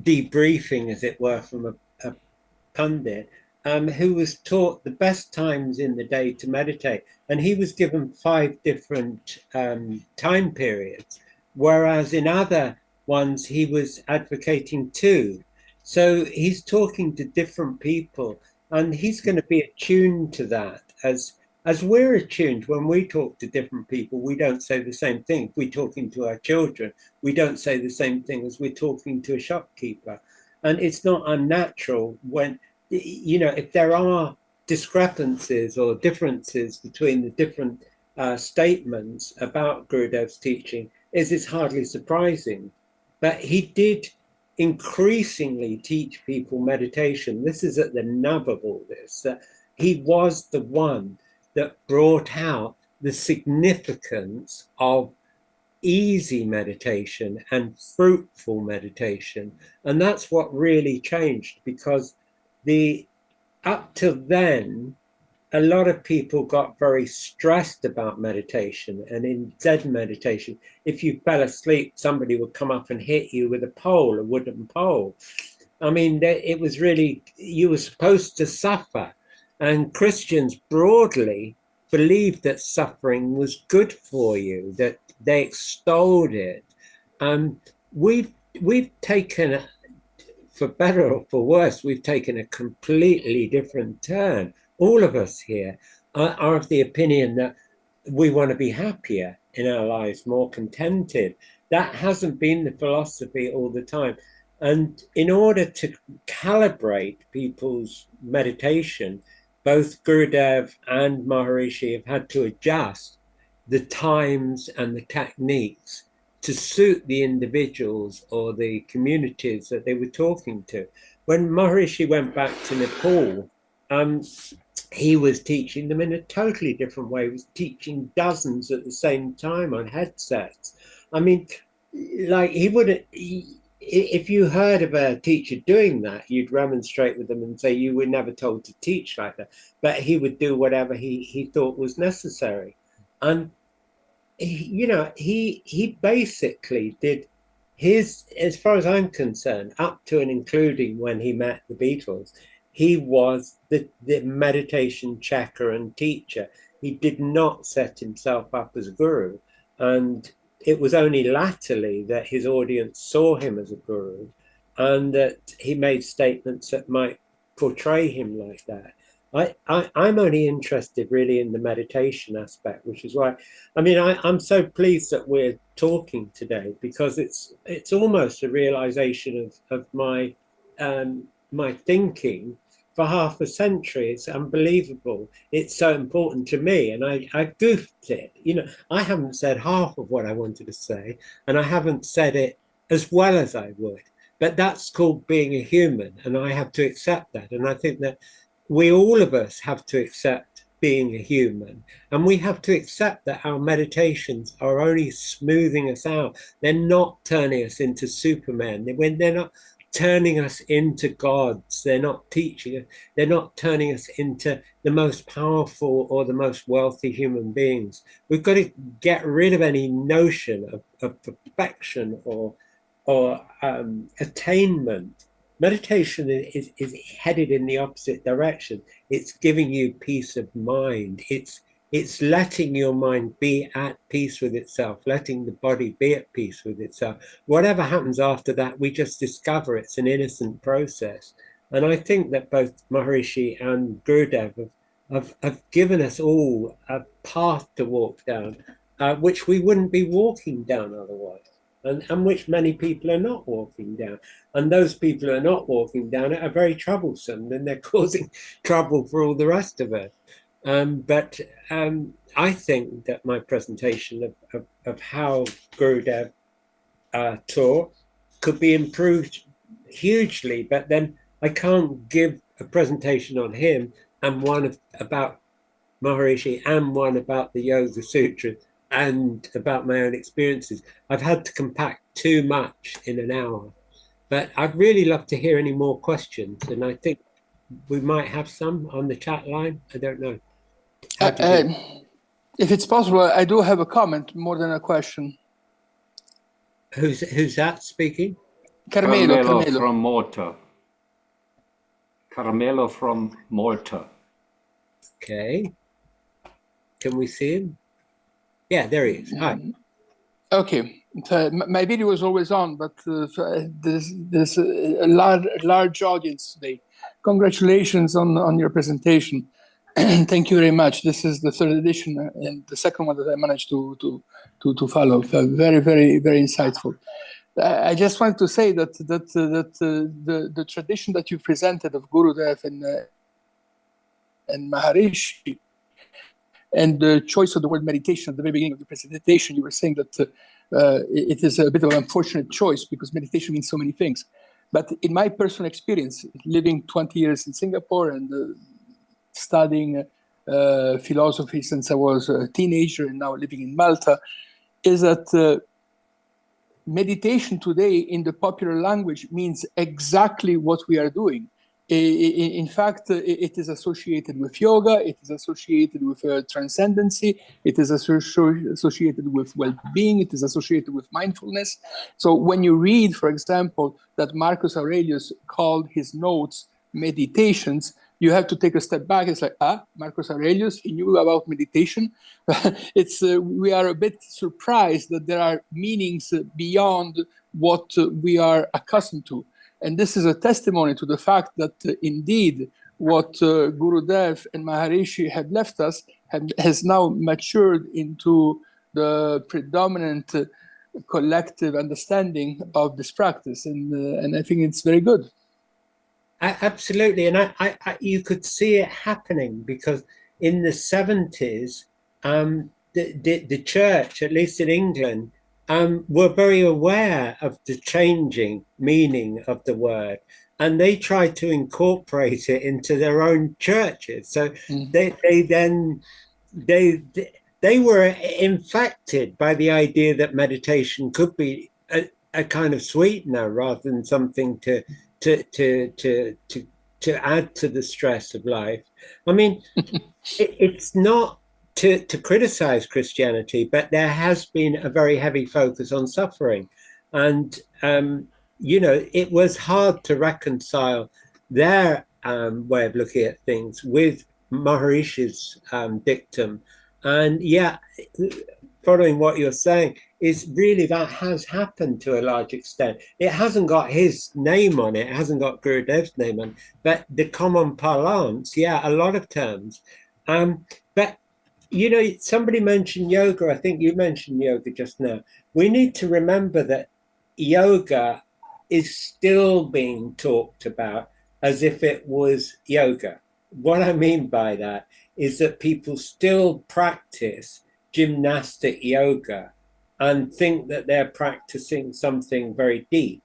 debriefing, as it were, from a pundit who was taught the best times in the day to meditate. And he was given 5 different time periods, whereas in other ones he was advocating 2. So he's talking to different people, and he's going to be attuned to that as we're attuned. When we talk to different people, we don't say the same thing. If we're talking to our children, we don't say the same thing as we're talking to a shopkeeper. And it's not unnatural when, if there are discrepancies or differences between the different statements about Gurudev's teaching, it's hardly surprising. But he did increasingly teach people meditation. This is at the nub of all this, that he was the one that brought out the significance of easy meditation and fruitful meditation. And that's what really changed, because up till then, a lot of people got very stressed about meditation. And in Zen meditation, if you fell asleep, somebody would come up and hit you with a wooden pole. I mean, it was really, you were supposed to suffer. And Christians broadly believed that suffering was good for you, that they extolled it. We've taken, for better or for worse, we've taken a completely different turn. All of us here are of the opinion that we want to be happier in our lives, more contented. That hasn't been the philosophy all the time. And in order to calibrate people's meditation, both Gurudev and Maharishi have had to adjust the times and the techniques to suit the individuals or the communities that they were talking to. When Maharishi went back to Nepal, he was teaching them in a totally different way. He was teaching dozens at the same time on headsets. I mean, like if you heard of a teacher doing that, you'd remonstrate with them and say you were never told to teach like that. But he would do whatever he thought was necessary. And he basically did his, as far as I'm concerned, up to and including when he met the Beatles, he was the meditation checker and teacher. He did not set himself up as a guru. And it was only latterly that his audience saw him as a guru. and that he made statements that might portray him like that. I'm only interested really in the meditation aspect, which is why, I mean, I'm so pleased that we're talking today, because it's almost a realization of my my thinking for half a century. It's unbelievable. It's so important to me, and I goofed it. You know, I haven't said half of what I wanted to say, and I haven't said it as well as I would. But that's called being a human, and I have to accept that. And I think that we, all of us, have to accept being a human, and we have to accept that our meditations are only smoothing us out. They're not turning us into Superman. When they're not turning us into gods, they're not teaching us, they're not turning us into the most powerful or the most wealthy human beings. We've got to get rid of any notion of perfection or attainment. Meditation is headed in the opposite direction. It's giving you peace of mind. It's letting your mind be at peace with itself, letting the body be at peace with itself. Whatever happens after that, we just discover it's an innocent process. And I think that both Maharishi and Gurudev have given us all a path to walk down, which we wouldn't be walking down otherwise. And which many people are not walking down. And those people who are not walking down it are very troublesome, and they're causing trouble for all the rest of us. But I think that my presentation of how Gurudev taught could be improved hugely, but then I can't give a presentation on him and one about Maharishi and one about the Yoga Sutras and about my own experiences. I've had to compact too much in an hour, but I'd really love to hear any more questions, and I think we might have some on the chat line. I don't know. If it's possible, I do have a comment more than a question. Who's that speaking? Carmelo. From Malta. Carmelo from Malta. Okay. Can we see him? Yeah, there he is. Hi. Okay. My video is always on, but there's a large audience today. Congratulations on your presentation. Thank you very much. This is the third edition and the second one that I managed to follow. Very, very, very insightful. I just wanted to say that the tradition that you presented of Gurudev and Maharishi, and the choice of the word meditation at the very beginning of the presentation, you were saying that it is a bit of an unfortunate choice because meditation means so many things. But in my personal experience, living 20 years in Singapore and studying philosophy since I was a teenager and now living in Malta, is that meditation today in the popular language means exactly what we are doing. In fact, it is associated with yoga, it is associated with transcendency, it is associated with well-being, it is associated with mindfulness. So when you read, for example, that Marcus Aurelius called his notes meditations, you have to take a step back. It's like, Marcus Aurelius, he knew about meditation. We are a bit surprised that there are meanings beyond what we are accustomed to. And this is a testimony to the fact that indeed what Gurudev and Maharishi had left us has now matured into the predominant collective understanding of this practice. And I think it's very good. Absolutely. And you could see it happening because in the 70s, the church, at least in England, were very aware of the changing meaning of the word, and they tried to incorporate it into their own churches. So they were infected by the idea that meditation could be a kind of sweetener rather than something to add to the stress of life. I mean, it's not to criticize Christianity, but there has been a very heavy focus on suffering. And, it was hard to reconcile their way of looking at things with Maharishi's dictum. And yeah, following what you're saying, is really that has happened to a large extent. It hasn't got his name on it, it hasn't got Gurudev's name on it, but the common parlance, yeah, a lot of terms. But you know, somebody mentioned yoga. I think you mentioned yoga just now. We need to remember that yoga is still being talked about as if it was yoga. What I mean by that is that people still practice gymnastic yoga and think that they're practicing something very deep.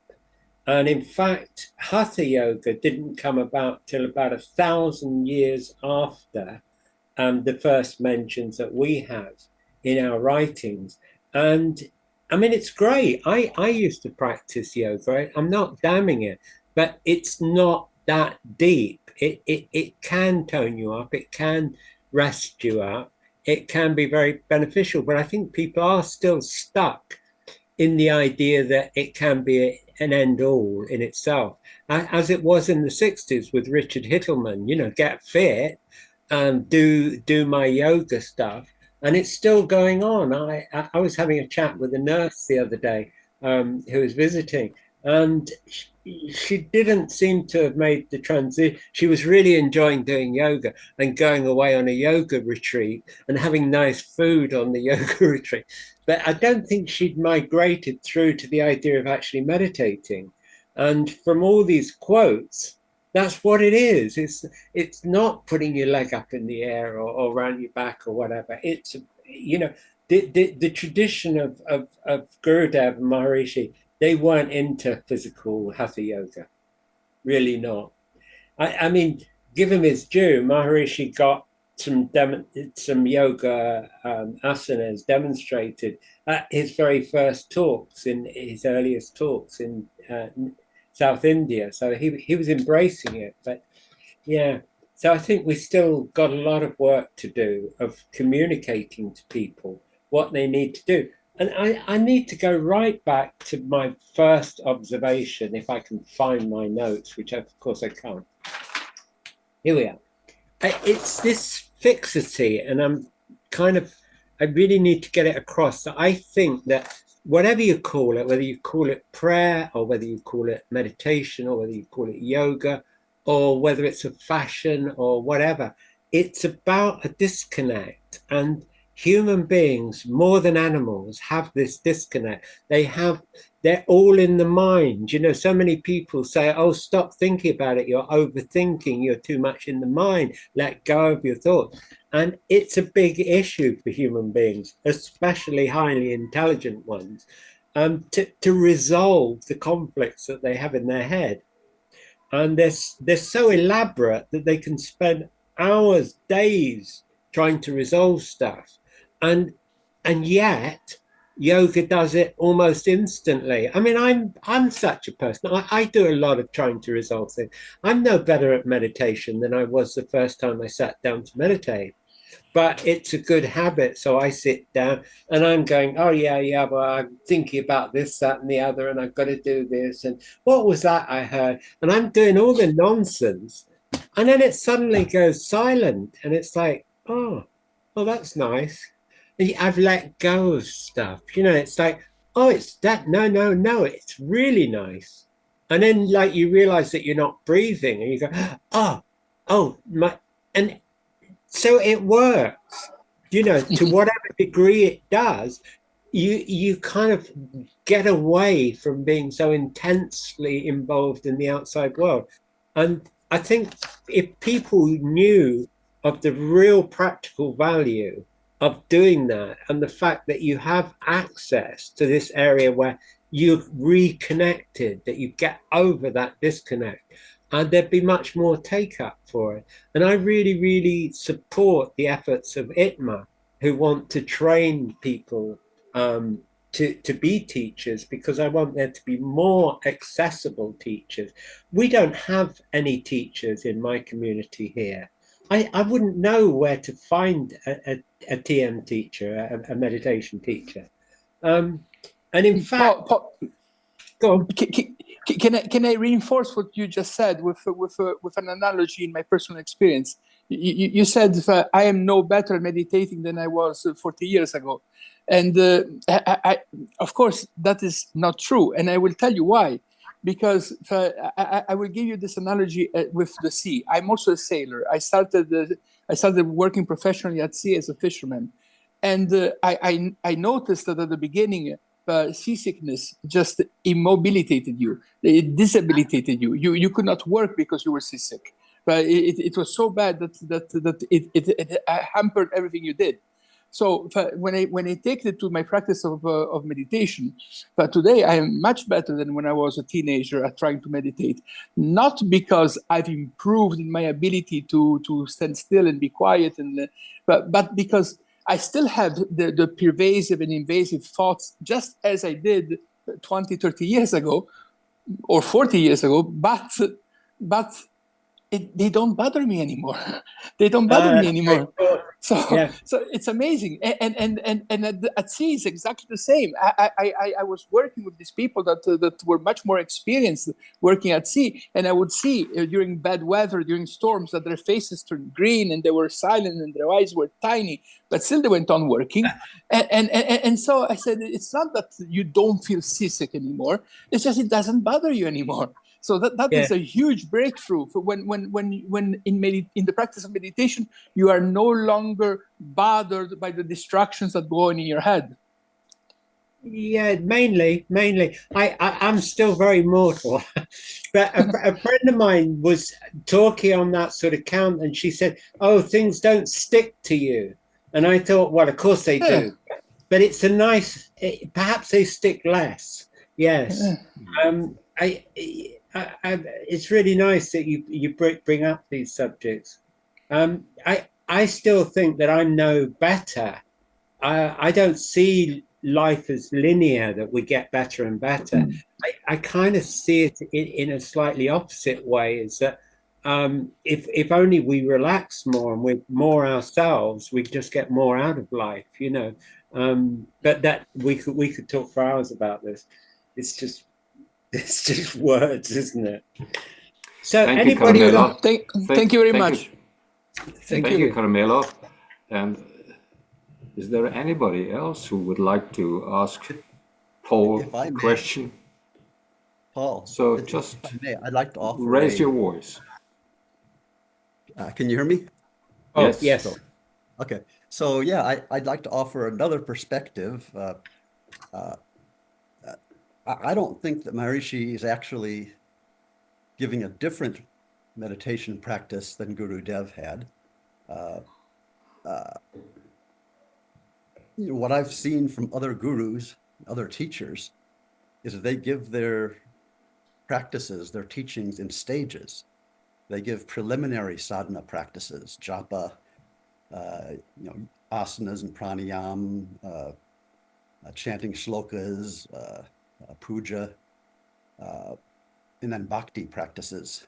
And in fact, hatha yoga didn't come about till about 1,000 years after the first mentions that we have in our writings. And I mean, it's great. I used to practice yoga. I'm not damning it, but it's not that deep. It can tone you up. It can rest you up. It can be very beneficial. But I think people are still stuck in the idea that it can be an end all in itself, as it was in the 60s with Richard Hittleman, you know, get fit and do my yoga stuff. And it's still going on. I was having a chat with a nurse the other day who was visiting, and she didn't seem to have made the transition. She was really enjoying doing yoga and going away on a yoga retreat and having nice food on the yoga retreat. But I don't think she'd migrated through to the idea of actually meditating. And from all these quotes, that's what it is. It's not putting your leg up in the air or around your back or whatever. It's, you know, the tradition of Gurudev and Maharishi, they weren't into physical hatha yoga, really not. I mean, give him his due. Maharishi got some yoga asanas demonstrated at his very first talks, in his earliest talks in South India. So he was embracing it. But yeah, so I think we still got a lot of work to do of communicating to people what they need to do. And I need to go right back to my first observation, if I can find my notes, which of course I can't. Here we are. It's this fixity, and I really need to get it across. So I think that whatever you call it, whether you call it prayer or whether you call it meditation or whether you call it yoga or whether it's a fashion or whatever, it's about a disconnect. And human beings, more than animals, have this disconnect. They're all in the mind. You know, so many people say, oh, stop thinking about it. You're overthinking. You're too much in the mind. Let go of your thoughts. And it's a big issue for human beings, especially highly intelligent ones, to resolve the conflicts that they have in their head. And they're so elaborate that they can spend hours, days trying to resolve stuff. And yet yoga does it almost instantly. I mean, I'm such a person. I do a lot of trying to resolve things. I'm no better at meditation than I was the first time I sat down to meditate. But it's a good habit. So I sit down and I'm going, oh yeah, well, I'm thinking about this, that, and the other, and I've got to do this. And what was that I heard? And I'm doing all the nonsense. And then it suddenly goes silent. And it's like, oh, that's nice. I've let go of stuff. You know, it's like, oh, it's that. No, it's really nice. And then like you realize that you're not breathing and you go, oh, my. And so it works, you know, to whatever degree it does, you kind of get away from being so intensely involved in the outside world. And I think if people knew of the real practical value of doing that and the fact that you have access to this area where you've reconnected, that you get over that disconnect, and there'd be much more take up for it. And I really, really support the efforts of ITMA, who want to train people to be teachers, because I want there to be more accessible teachers. We don't have any teachers in my community here. I wouldn't know where to find a TM teacher, a meditation teacher. And in fact, go on. Can I reinforce what you just said with an analogy in my personal experience? You said I am no better at meditating than I was 40 years ago. And of course, that is not true. And I will tell you why. Because I will give you this analogy with the sea. I'm also a sailor. I started working professionally at sea as a fisherman. And I noticed that at the beginning, seasickness just immobilitated you. It disabilitated you. You could not work because you were seasick. But it was so bad that it hampered everything you did. So when I take it to my practice of meditation, today I am much better than when I was a teenager at trying to meditate. Not because I've improved in my ability to stand still and be quiet, but because I still have the pervasive and invasive thoughts, just as I did 20, 30 years ago, or 40 years ago, but they don't bother me anymore. They don't bother me anymore. So, Yeah. so it's amazing. And at sea, it's exactly the same. I was working with these people that were much more experienced working at sea, and I would see during bad weather, during storms, that their faces turned green and they were silent and their eyes were tiny, but still they went on working. And so I said, it's not that you don't feel seasick anymore. It's just it doesn't bother you anymore. So that is a huge breakthrough for when in the practice of meditation, you are no longer bothered by the distractions that go on in your head. Yeah, mainly. I'm still very mortal. But a friend of mine was talking on that sort of count, and she said, "Oh, things don't stick to you." And I thought, well, of course they do. But it's a nice, perhaps they stick less. Yes. It's really nice that you bring up these subjects. I still think that I know better. I don't see life as linear, that we get better and better. I kind of see it in a slightly opposite way, is that if only we relax more and we're more ourselves, we just get more out of life, you know. But that we could talk for hours about this. It's just words, isn't it? So Thank anybody you, would Carmelo. Thank you very much. Thank you, Carmelo. And is there anybody else who would like to ask Paul a question? Paul, So just if I may, I'd like to offer raise your voice. can you hear me? Oh, Yes. yes. So, okay. So yeah, I'd like to offer another perspective. I don't think that Maharishi is actually giving a different meditation practice than Guru Dev had. What I've seen from other gurus, other teachers, is that they give their practices, their teachings in stages. They give preliminary sadhana practices, japa, asanas and pranayam, chanting shlokas, puja, and then bhakti practices.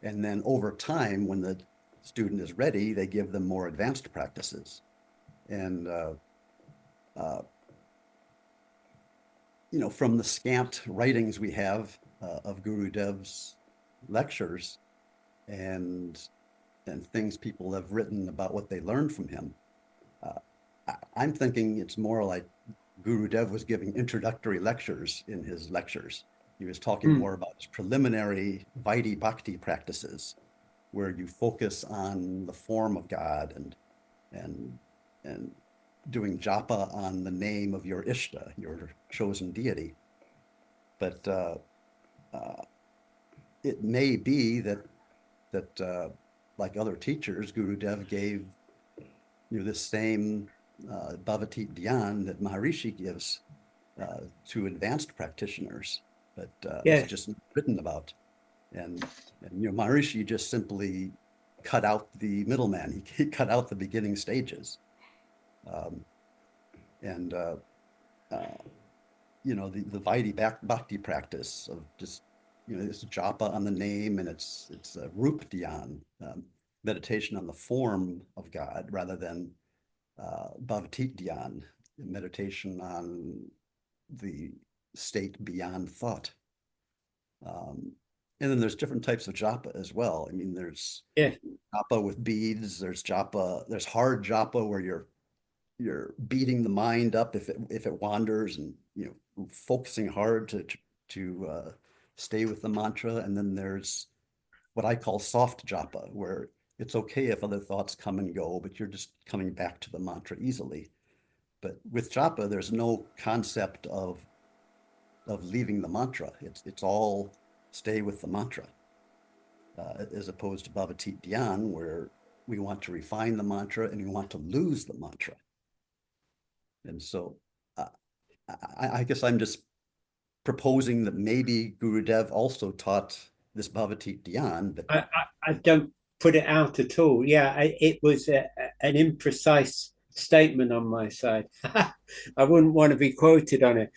And then over time, when the student is ready, they give them more advanced practices. And from the scant writings we have of Guru Dev's lectures and things people have written about what they learned from him, I'm thinking it's more like Guru Dev was giving introductory lectures in his lectures. He was talking more about his preliminary Vaidhi Bhakti practices, where you focus on the form of God and doing japa on the name of your Ishta, your chosen deity. But it may be that like other teachers, Guru Dev gave this same Bhavati Dhyan that Maharishi gives to advanced practitioners, but it's just written about. And Maharishi just simply cut out the middleman. He cut out the beginning stages. The Vaidhi Bhakti practice of just, it's japa on the name, and it's Rup Dhyan, meditation on the form of God, rather than Bhavati Dhyan, meditation on the state beyond thought. And then there's different types of japa as well. I mean, there's japa with beads, there's hard japa where you're you're beating the mind up if it wanders, and focusing hard to stay with the mantra. And then there's what I call soft japa, where it's okay if other thoughts come and go, but you're just coming back to the mantra easily. But with japa, there's no concept of leaving the mantra. It's all stay with the mantra, as opposed to Bhavatit Dhyan, where we want to refine the mantra and we want to lose the mantra. And so I guess I'm just proposing that maybe Gurudev also taught this Bhavatit Dhyan, but I don't put it out at all. Yeah, it was an imprecise statement on my side. I wouldn't want to be quoted on it.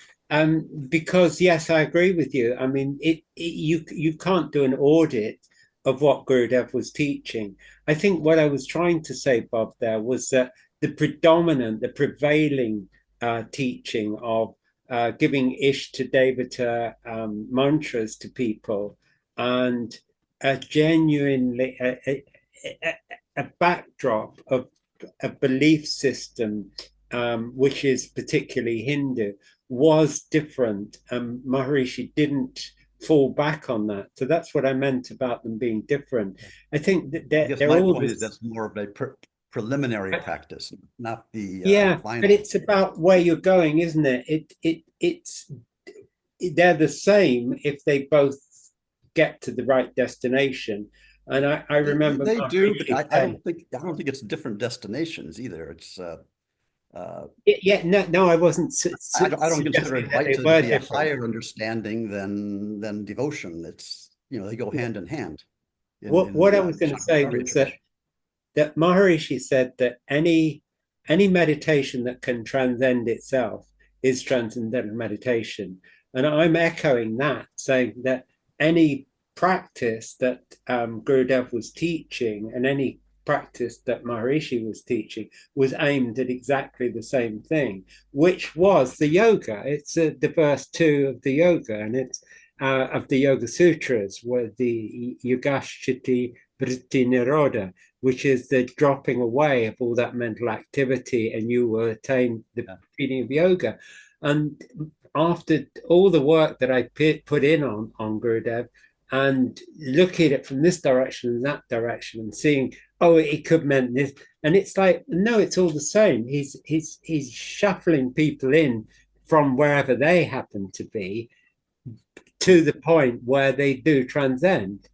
Because yes, I agree with you. I mean, you can't do an audit of what Gurudev was teaching. I think what I was trying to say, Bob, there was that the prevailing teaching of giving Ishta Devata mantras to people, and a genuinely a backdrop of a belief system which is particularly Hindu, was different. Maharishi didn't fall back on that. So that's what I meant about them being different. I think that they're my all point is that's more of a preliminary practice, not the final. But it's about where you're going, isn't it? It's they're the same if they both get to the right destination. And I remember they do, but I don't think it's different destinations either. It's no, I wasn't. I don't consider it to be a higher understanding than devotion. It's they go hand in hand. What I was going to say was that Maharishi said that any meditation that can transcend itself is transcendental meditation, and I'm echoing that, saying that any practice that Gurudev was teaching and any practice that Maharishi was teaching was aimed at exactly the same thing, which was the yoga. It's the verse 2 of the yoga, and it's of the Yoga Sutras, where the Yogashchiti Vritti Nirodha, which is the dropping away of all that mental activity, and you will attain the feeling of yoga. And after all the work that I put in on Gurudev, and looking at it from this direction and that direction, and seeing, oh, it could mean this, and it's like, no, it's all the same. He's shuffling people in from wherever they happen to be to the point where they do transcend,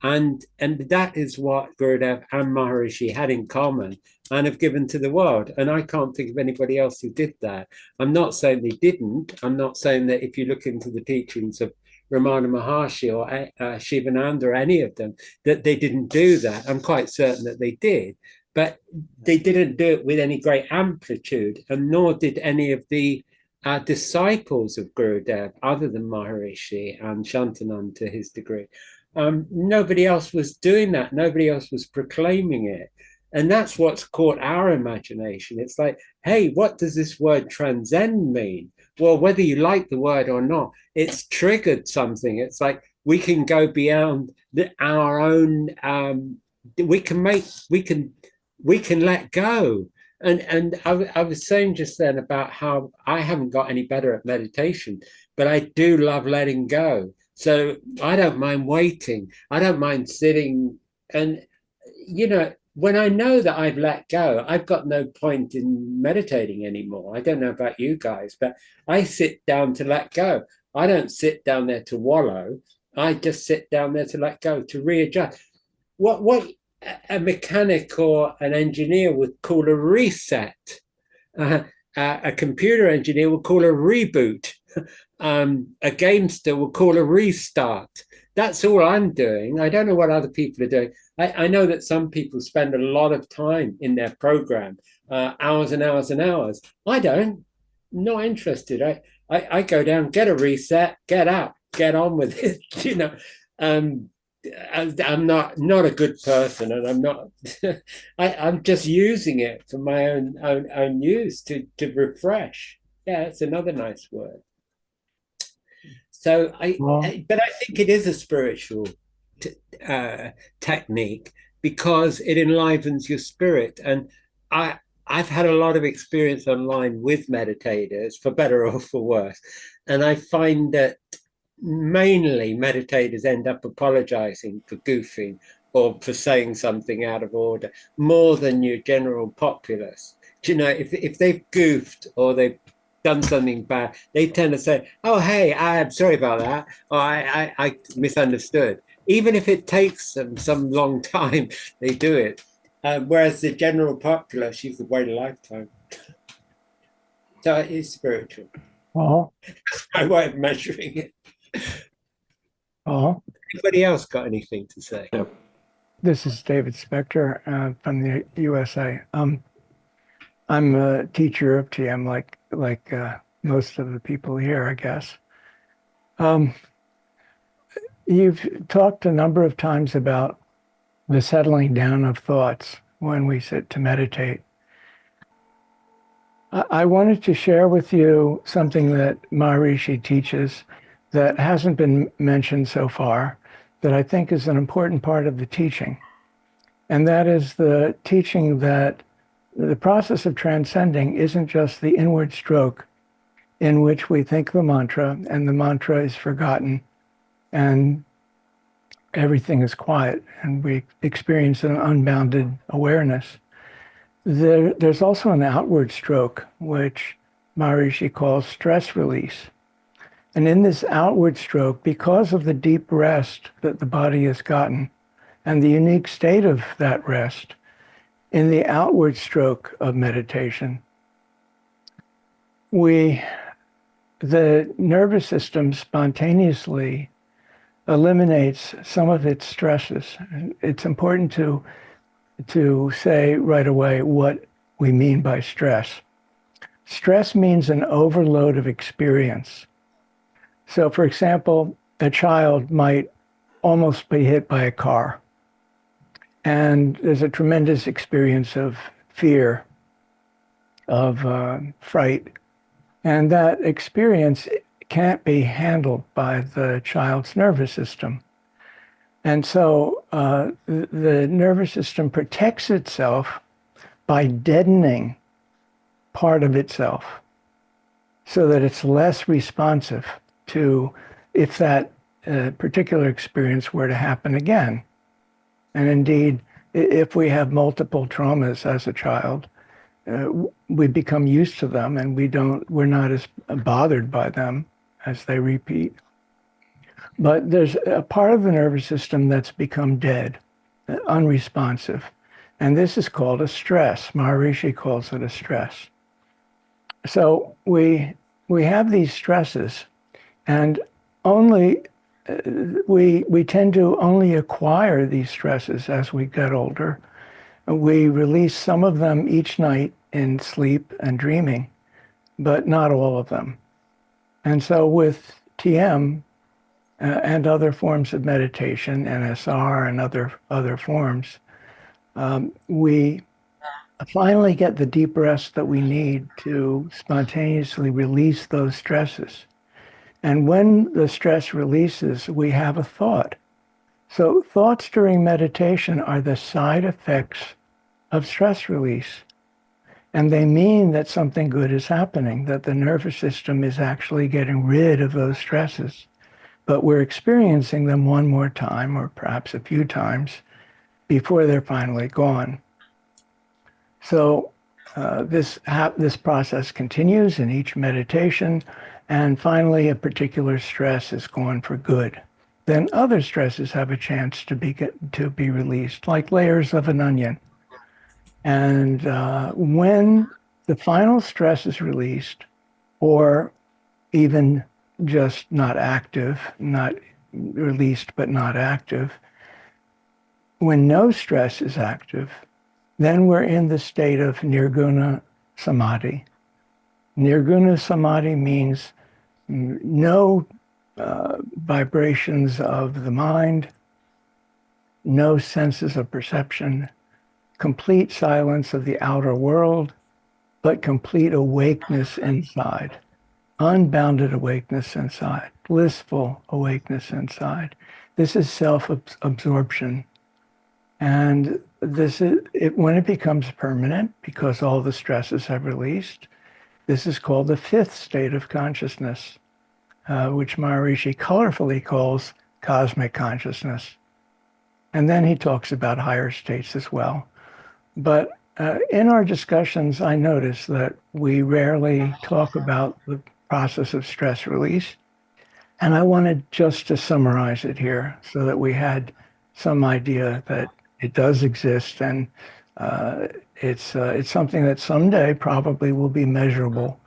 and that is what Gurudev and Maharishi had in common and have given to the world. And I can't think of anybody else who did that. I'm not saying they didn't. I'm not saying that if you look into the teachings of Ramana Maharshi or Shivananda or any of them, that they didn't do that. I'm quite certain that they did, but they didn't do it with any great amplitude, and nor did any of the disciples of Gurudev, other than Maharishi and Shantananda to his degree. Nobody else was doing that. Nobody else was proclaiming it. And that's what's caught our imagination. It's like, hey, what does this word transcend mean? Well, whether you like the word or not, it's triggered something. It's like we can go beyond our own. We can let go. And I was saying just then about how I haven't got any better at meditation, but I do love letting go. So I don't mind waiting. I don't mind sitting. And, when I know that I've let go, I've got no point in meditating anymore. I don't know about you guys, but I sit down to let go. I don't sit down there to wallow. I just sit down there to let go, to readjust. What a mechanic or an engineer would call a reset. A computer engineer would call a reboot. A gamester would call a restart. That's all I'm doing. I don't know what other people are doing. I know that some people spend a lot of time in their program, hours and hours and hours. I don't. Not interested. I go down, get a reset, get up, get on with it. I'm not a good person, and I'm not. I'm just using it for my own use to refresh. Yeah, it's another nice word. So but I think it is a spiritual technique because it enlivens your spirit, and I I've had a lot of experience online with meditators, for better or for worse. And I find that mainly meditators end up apologizing for goofing or for saying something out of order more than your general populace. Do you know, if they've goofed or they've done something bad, they tend to say, "Oh, hey, I'm sorry about that," or I misunderstood." Even if it takes them some long time, they do it. Whereas the general populace, you could wait a lifetime. So it is spiritual. Paul, My way of measuring it. Paul, Anybody else got anything to say? Yeah. this is David Spector from the USA. I'm a teacher of TM, like most of the people here, I guess. You've talked a number of times about the settling down of thoughts when we sit to meditate. I wanted to share with you something that Maharishi teaches that hasn't been mentioned so far, that I think is an important part of the teaching. And that is the teaching that the process of transcending isn't just the inward stroke in which we think the mantra and the mantra is forgotten and everything is quiet and we experience an unbounded awareness. There's also an outward stroke, which Maharishi calls stress release. And in this outward stroke, because of the deep rest that the body has gotten and the unique state of that rest, in the outward stroke of meditation, the nervous system spontaneously eliminates some of its stresses. It's important to say right away what we mean by stress. Stress means an overload of experience. So, for example, a child might almost be hit by a car, and there's a tremendous experience of fear, of fright, and that experience can't be handled by the child's nervous system. And so the nervous system protects itself by deadening part of itself so that it's less responsive to if that particular experience were to happen again. And indeed, if we have multiple traumas as a child, we become used to them and we're not as bothered by them as they repeat. But there's a part of the nervous system that's become dead, unresponsive. And this is called a stress. Maharishi calls it a stress. So we have these stresses, and only we tend to only acquire these stresses as we get older. We release some of them each night in sleep and dreaming, but not all of them. And so with TM and other forms of meditation, NSR and other forms, we finally get the deep rest that we need to spontaneously release those stresses. And when the stress releases, we have a thought. So thoughts during meditation are the side effects of stress release. And they mean that something good is happening, that the nervous system is actually getting rid of those stresses. But we're experiencing them one more time, or perhaps a few times, before they're finally gone. So this process continues in each meditation, and finally a particular stress is gone for good. Then other stresses have a chance to be released, like layers of an onion. And when the final stress is released, or even just not active, not released but not active, when no stress is active, then we're in the state of nirguna samadhi. Nirguna samadhi means no vibrations of the mind, no senses of perception, complete silence of the outer world, but complete awakeness inside, unbounded awakeness inside, blissful awakeness inside. This is self-absorption. And this is it, when it becomes permanent, because all the stresses have released. This is called the fifth state of consciousness, which Maharishi colorfully calls cosmic consciousness. And then he talks about higher states as well. But in our discussions, I notice that we rarely talk about the process of stress release. And I wanted just to summarize it here so that we had some idea that it does exist, and it's something that someday probably will be measurable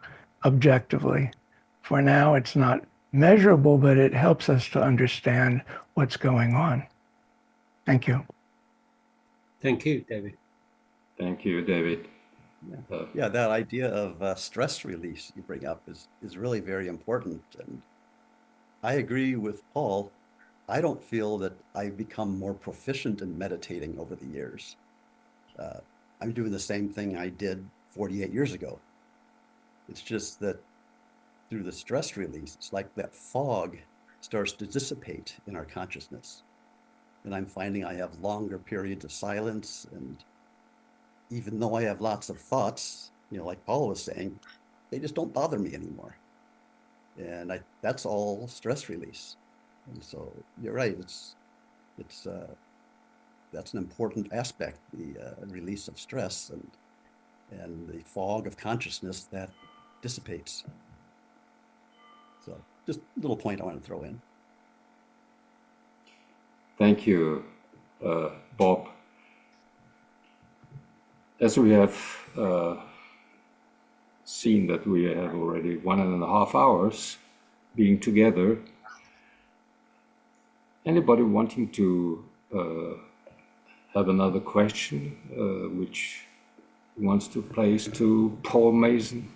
objectively. For now, it's not measurable, but it helps us to understand what's going on. Thank you. Thank you, David. Thank you, David. Yeah, that idea of stress release you bring up is really very important. And I agree with Paul. I don't feel that I've become more proficient in meditating over the years. I'm doing the same thing I did 48 years ago. It's just that through the stress release, it's like that fog starts to dissipate in our consciousness. And I'm finding I have longer periods of silence. And even though I have lots of thoughts, like Paul was saying, they just don't bother me anymore. And that's all stress release. And so you're right, that's an important aspect, the release of stress and the fog of consciousness that dissipates. So just a little point I want to throw in. Thank you, Bob. As we have seen that we have already 1.5 hours being together, anybody wanting to have another question which wants to place to Paul Mason?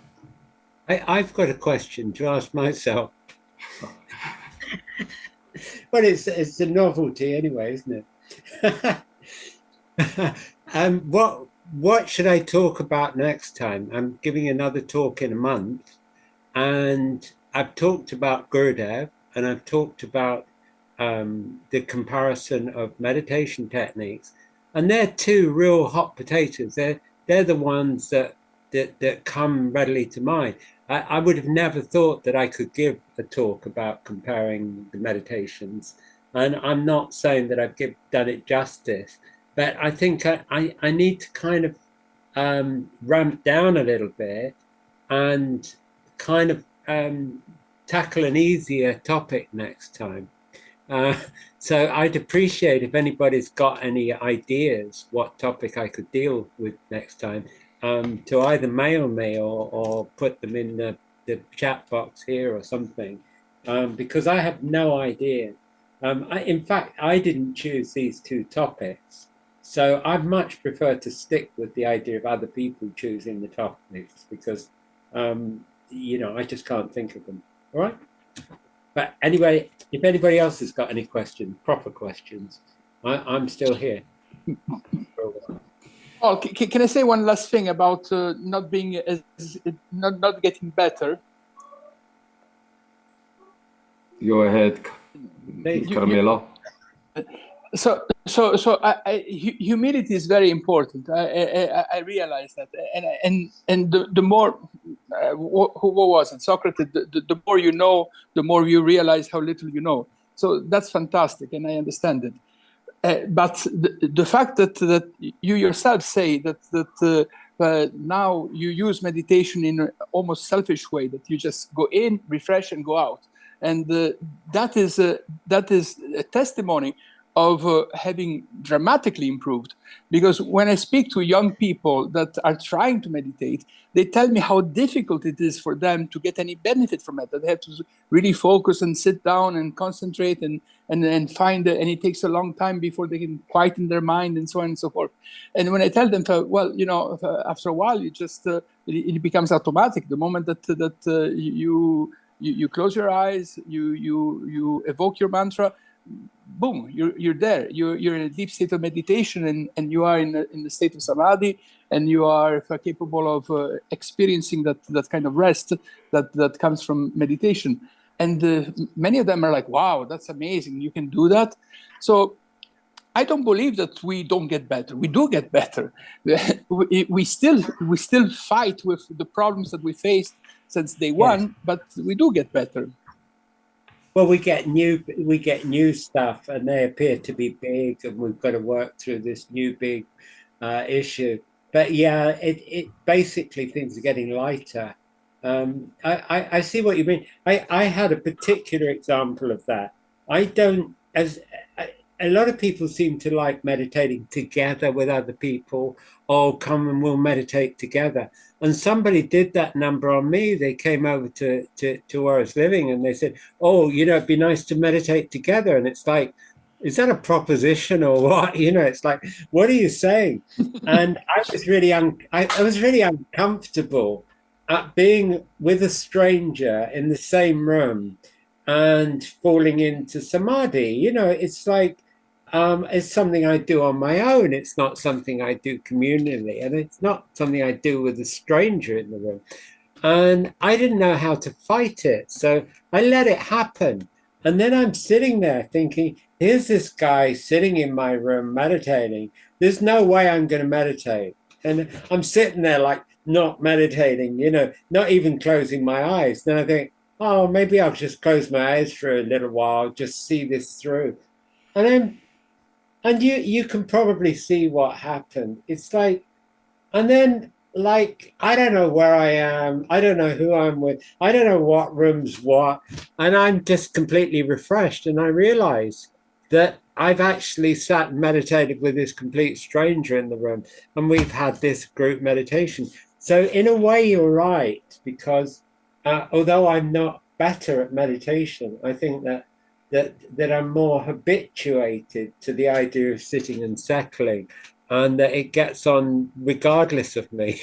I've got a question to ask myself. Well, it's a novelty anyway, isn't it? What should I talk about next time? I'm giving another talk in a month, and I've talked about Gurudev, and I've talked about the comparison of meditation techniques, and they're two real hot potatoes. They're the ones that come readily to mind. I would have never thought that I could give a talk about comparing the meditations, and I'm not saying that I've done it justice, but I think I need to kind of ramp down a little bit and kind of tackle an easier topic next time. So I'd appreciate if anybody's got any ideas what topic I could deal with next time, to either mail me or put them in the chat box here or something, because I have no idea. In fact, I didn't choose these two topics, so I'd much prefer to stick with the idea of other people choosing the topics, because I just can't think of them. All right. But anyway, if anybody else has got any questions, proper questions, I'm still here. Oh, can I say one last thing about not being not getting better? Go ahead, Carmelo. So humility is very important. I realize that, and the more what was it, Socrates? The more you know, the more you realize how little you know. So that's fantastic, and I understand it. But the fact that you yourself say that now you use meditation in an almost selfish way, that you just go in, refresh, and go out, and that is a testimony of having dramatically improved. Because when I speak to young people that are trying to meditate, they tell me how difficult it is for them to get any benefit from it, that they have to really focus and sit down and concentrate and find and it takes a long time before they can quieten their mind and so on and so forth. And when I tell them, well, after a while, you just it becomes automatic. The moment that you close your eyes, you evoke your mantra, boom, you're there. You're in a deep state of meditation, and you are in the state of samadhi, and you are capable of experiencing that kind of rest that comes from meditation. And many of them are like, wow, that's amazing, you can do that. So I don't believe that we don't get better. We do get better. We still fight with the problems that we faced since day one, but we do get better. Well, we get new stuff, and they appear to be big, and we've got to work through this new big issue. But yeah, it basically things are getting lighter. I see what you mean. I had a particular example of that. I don't, as a lot of people seem to like meditating together with other people, or come and we'll meditate together. And somebody did that number on me. They came over to where I was living, and they said, "Oh, it'd be nice to meditate together." And it's like, is that a proposition or what? It's like, what are you saying? And I was really I was really uncomfortable at being with a stranger in the same room and falling into samadhi. It's like, it's something I do on my own. It's not something I do communally, and it's not something I do with a stranger in the room. And I didn't know how to fight it, so I let it happen. And then I'm sitting there thinking, here's this guy sitting in my room meditating. There's no way I'm going to meditate. And I'm sitting there like not meditating, not even closing my eyes. Then I think, oh, maybe I'll just close my eyes for a little while, just see this through. And you can probably see what happened. It's like, and then like, I don't know where I am. I don't know who I'm with. I don't know what room's what. And I'm just completely refreshed. And I realize that I've actually sat and meditated with this complete stranger in the room. And we've had this group meditation. So in a way, you're right, because although I'm not better at meditation, I think that I'm more habituated to the idea of sitting and settling, and that it gets on regardless of me.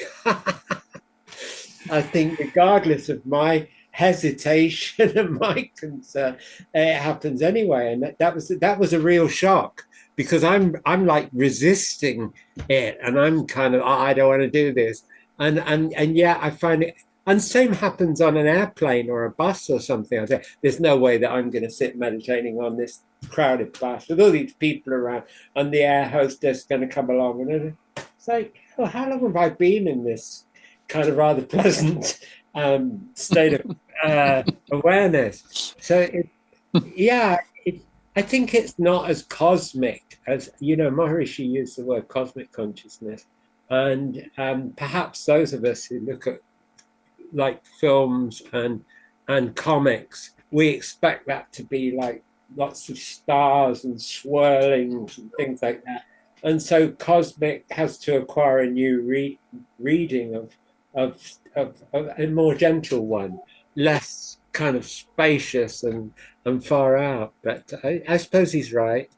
I think regardless of my hesitation and my concern, it happens anyway. And that was a real shock, because I'm like resisting it, and I'm kind of, oh, I don't want to do this. And yeah, I find it. And same happens on an airplane or a bus or something. I say, there's no way that I'm going to sit meditating on this crowded bus with all these people around, and the air hostess is going to come along. And it's like, oh, how long have I been in this kind of rather pleasant state of awareness? So, I think it's not as cosmic as, Maharishi used the word cosmic consciousness. And perhaps those of us who look at like films and comics, we expect that to be like lots of stars and swirlings and things like that. And so cosmic has to acquire a new reading of a more gentle one, less kind of spacious and far out. But I suppose he's right.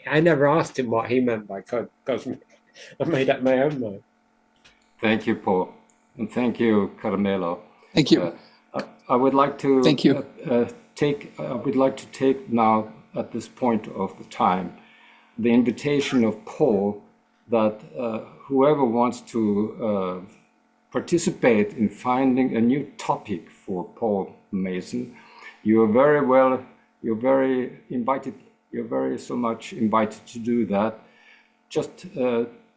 I never asked him what he meant by cosmic. I made up my own mind. Thank you, Paul. And thank you, Carmelo. Thank you. I would like to Thank you. I would like to take now, at this point of the time, the invitation of Paul that whoever wants to participate in finding a new topic for Paul Mason, you're very so much invited to do that. Just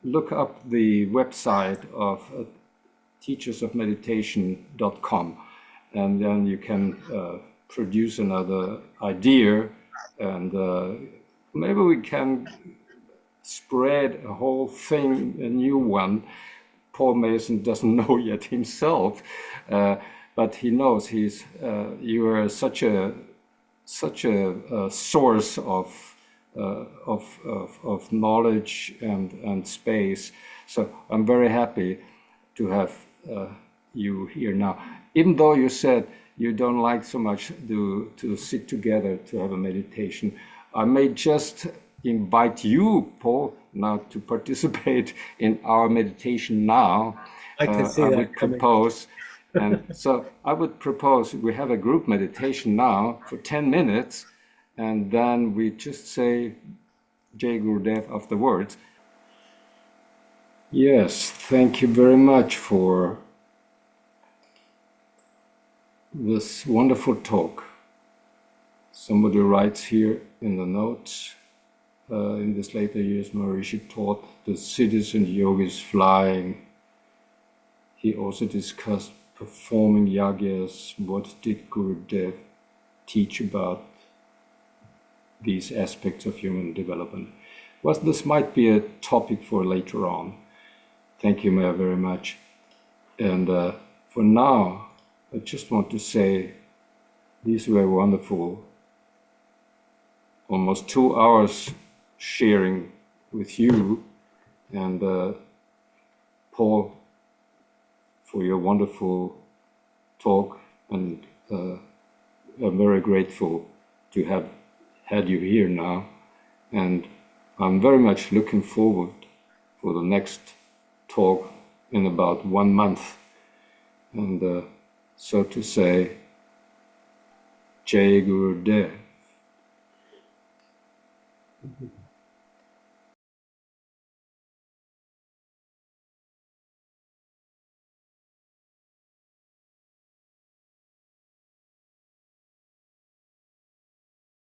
look up the website of teachersofmeditation.com, and then you can produce another idea, and maybe we can spread a whole thing, a new one. Paul Mason doesn't know yet himself, but he knows you are such a source of knowledge and space. So I'm very happy to have you here now. Even though you said you don't like so much to sit together to have a meditation, I may just invite you, Paul, now to participate in our meditation now. I can see that would propose, and so I would propose we have a group meditation now for 10 minutes, and then we just say Jai Gurudev afterwards. Yes, thank you very much for this wonderful talk. Somebody writes here in the notes, in his later years, Maharishi taught the siddhis and yogis flying. He also discussed performing yagyas. What did Gurudev teach about these aspects of human development? Well, this might be a topic for later on. Thank you, Maya, very much. And for now, I just want to say these were wonderful. Almost 2 hours sharing with you, and Paul, for your wonderful talk, and I'm very grateful to have had you here now, and I'm very much looking forward for the next talk in about 1 month, and so to say, Jai Gurudev.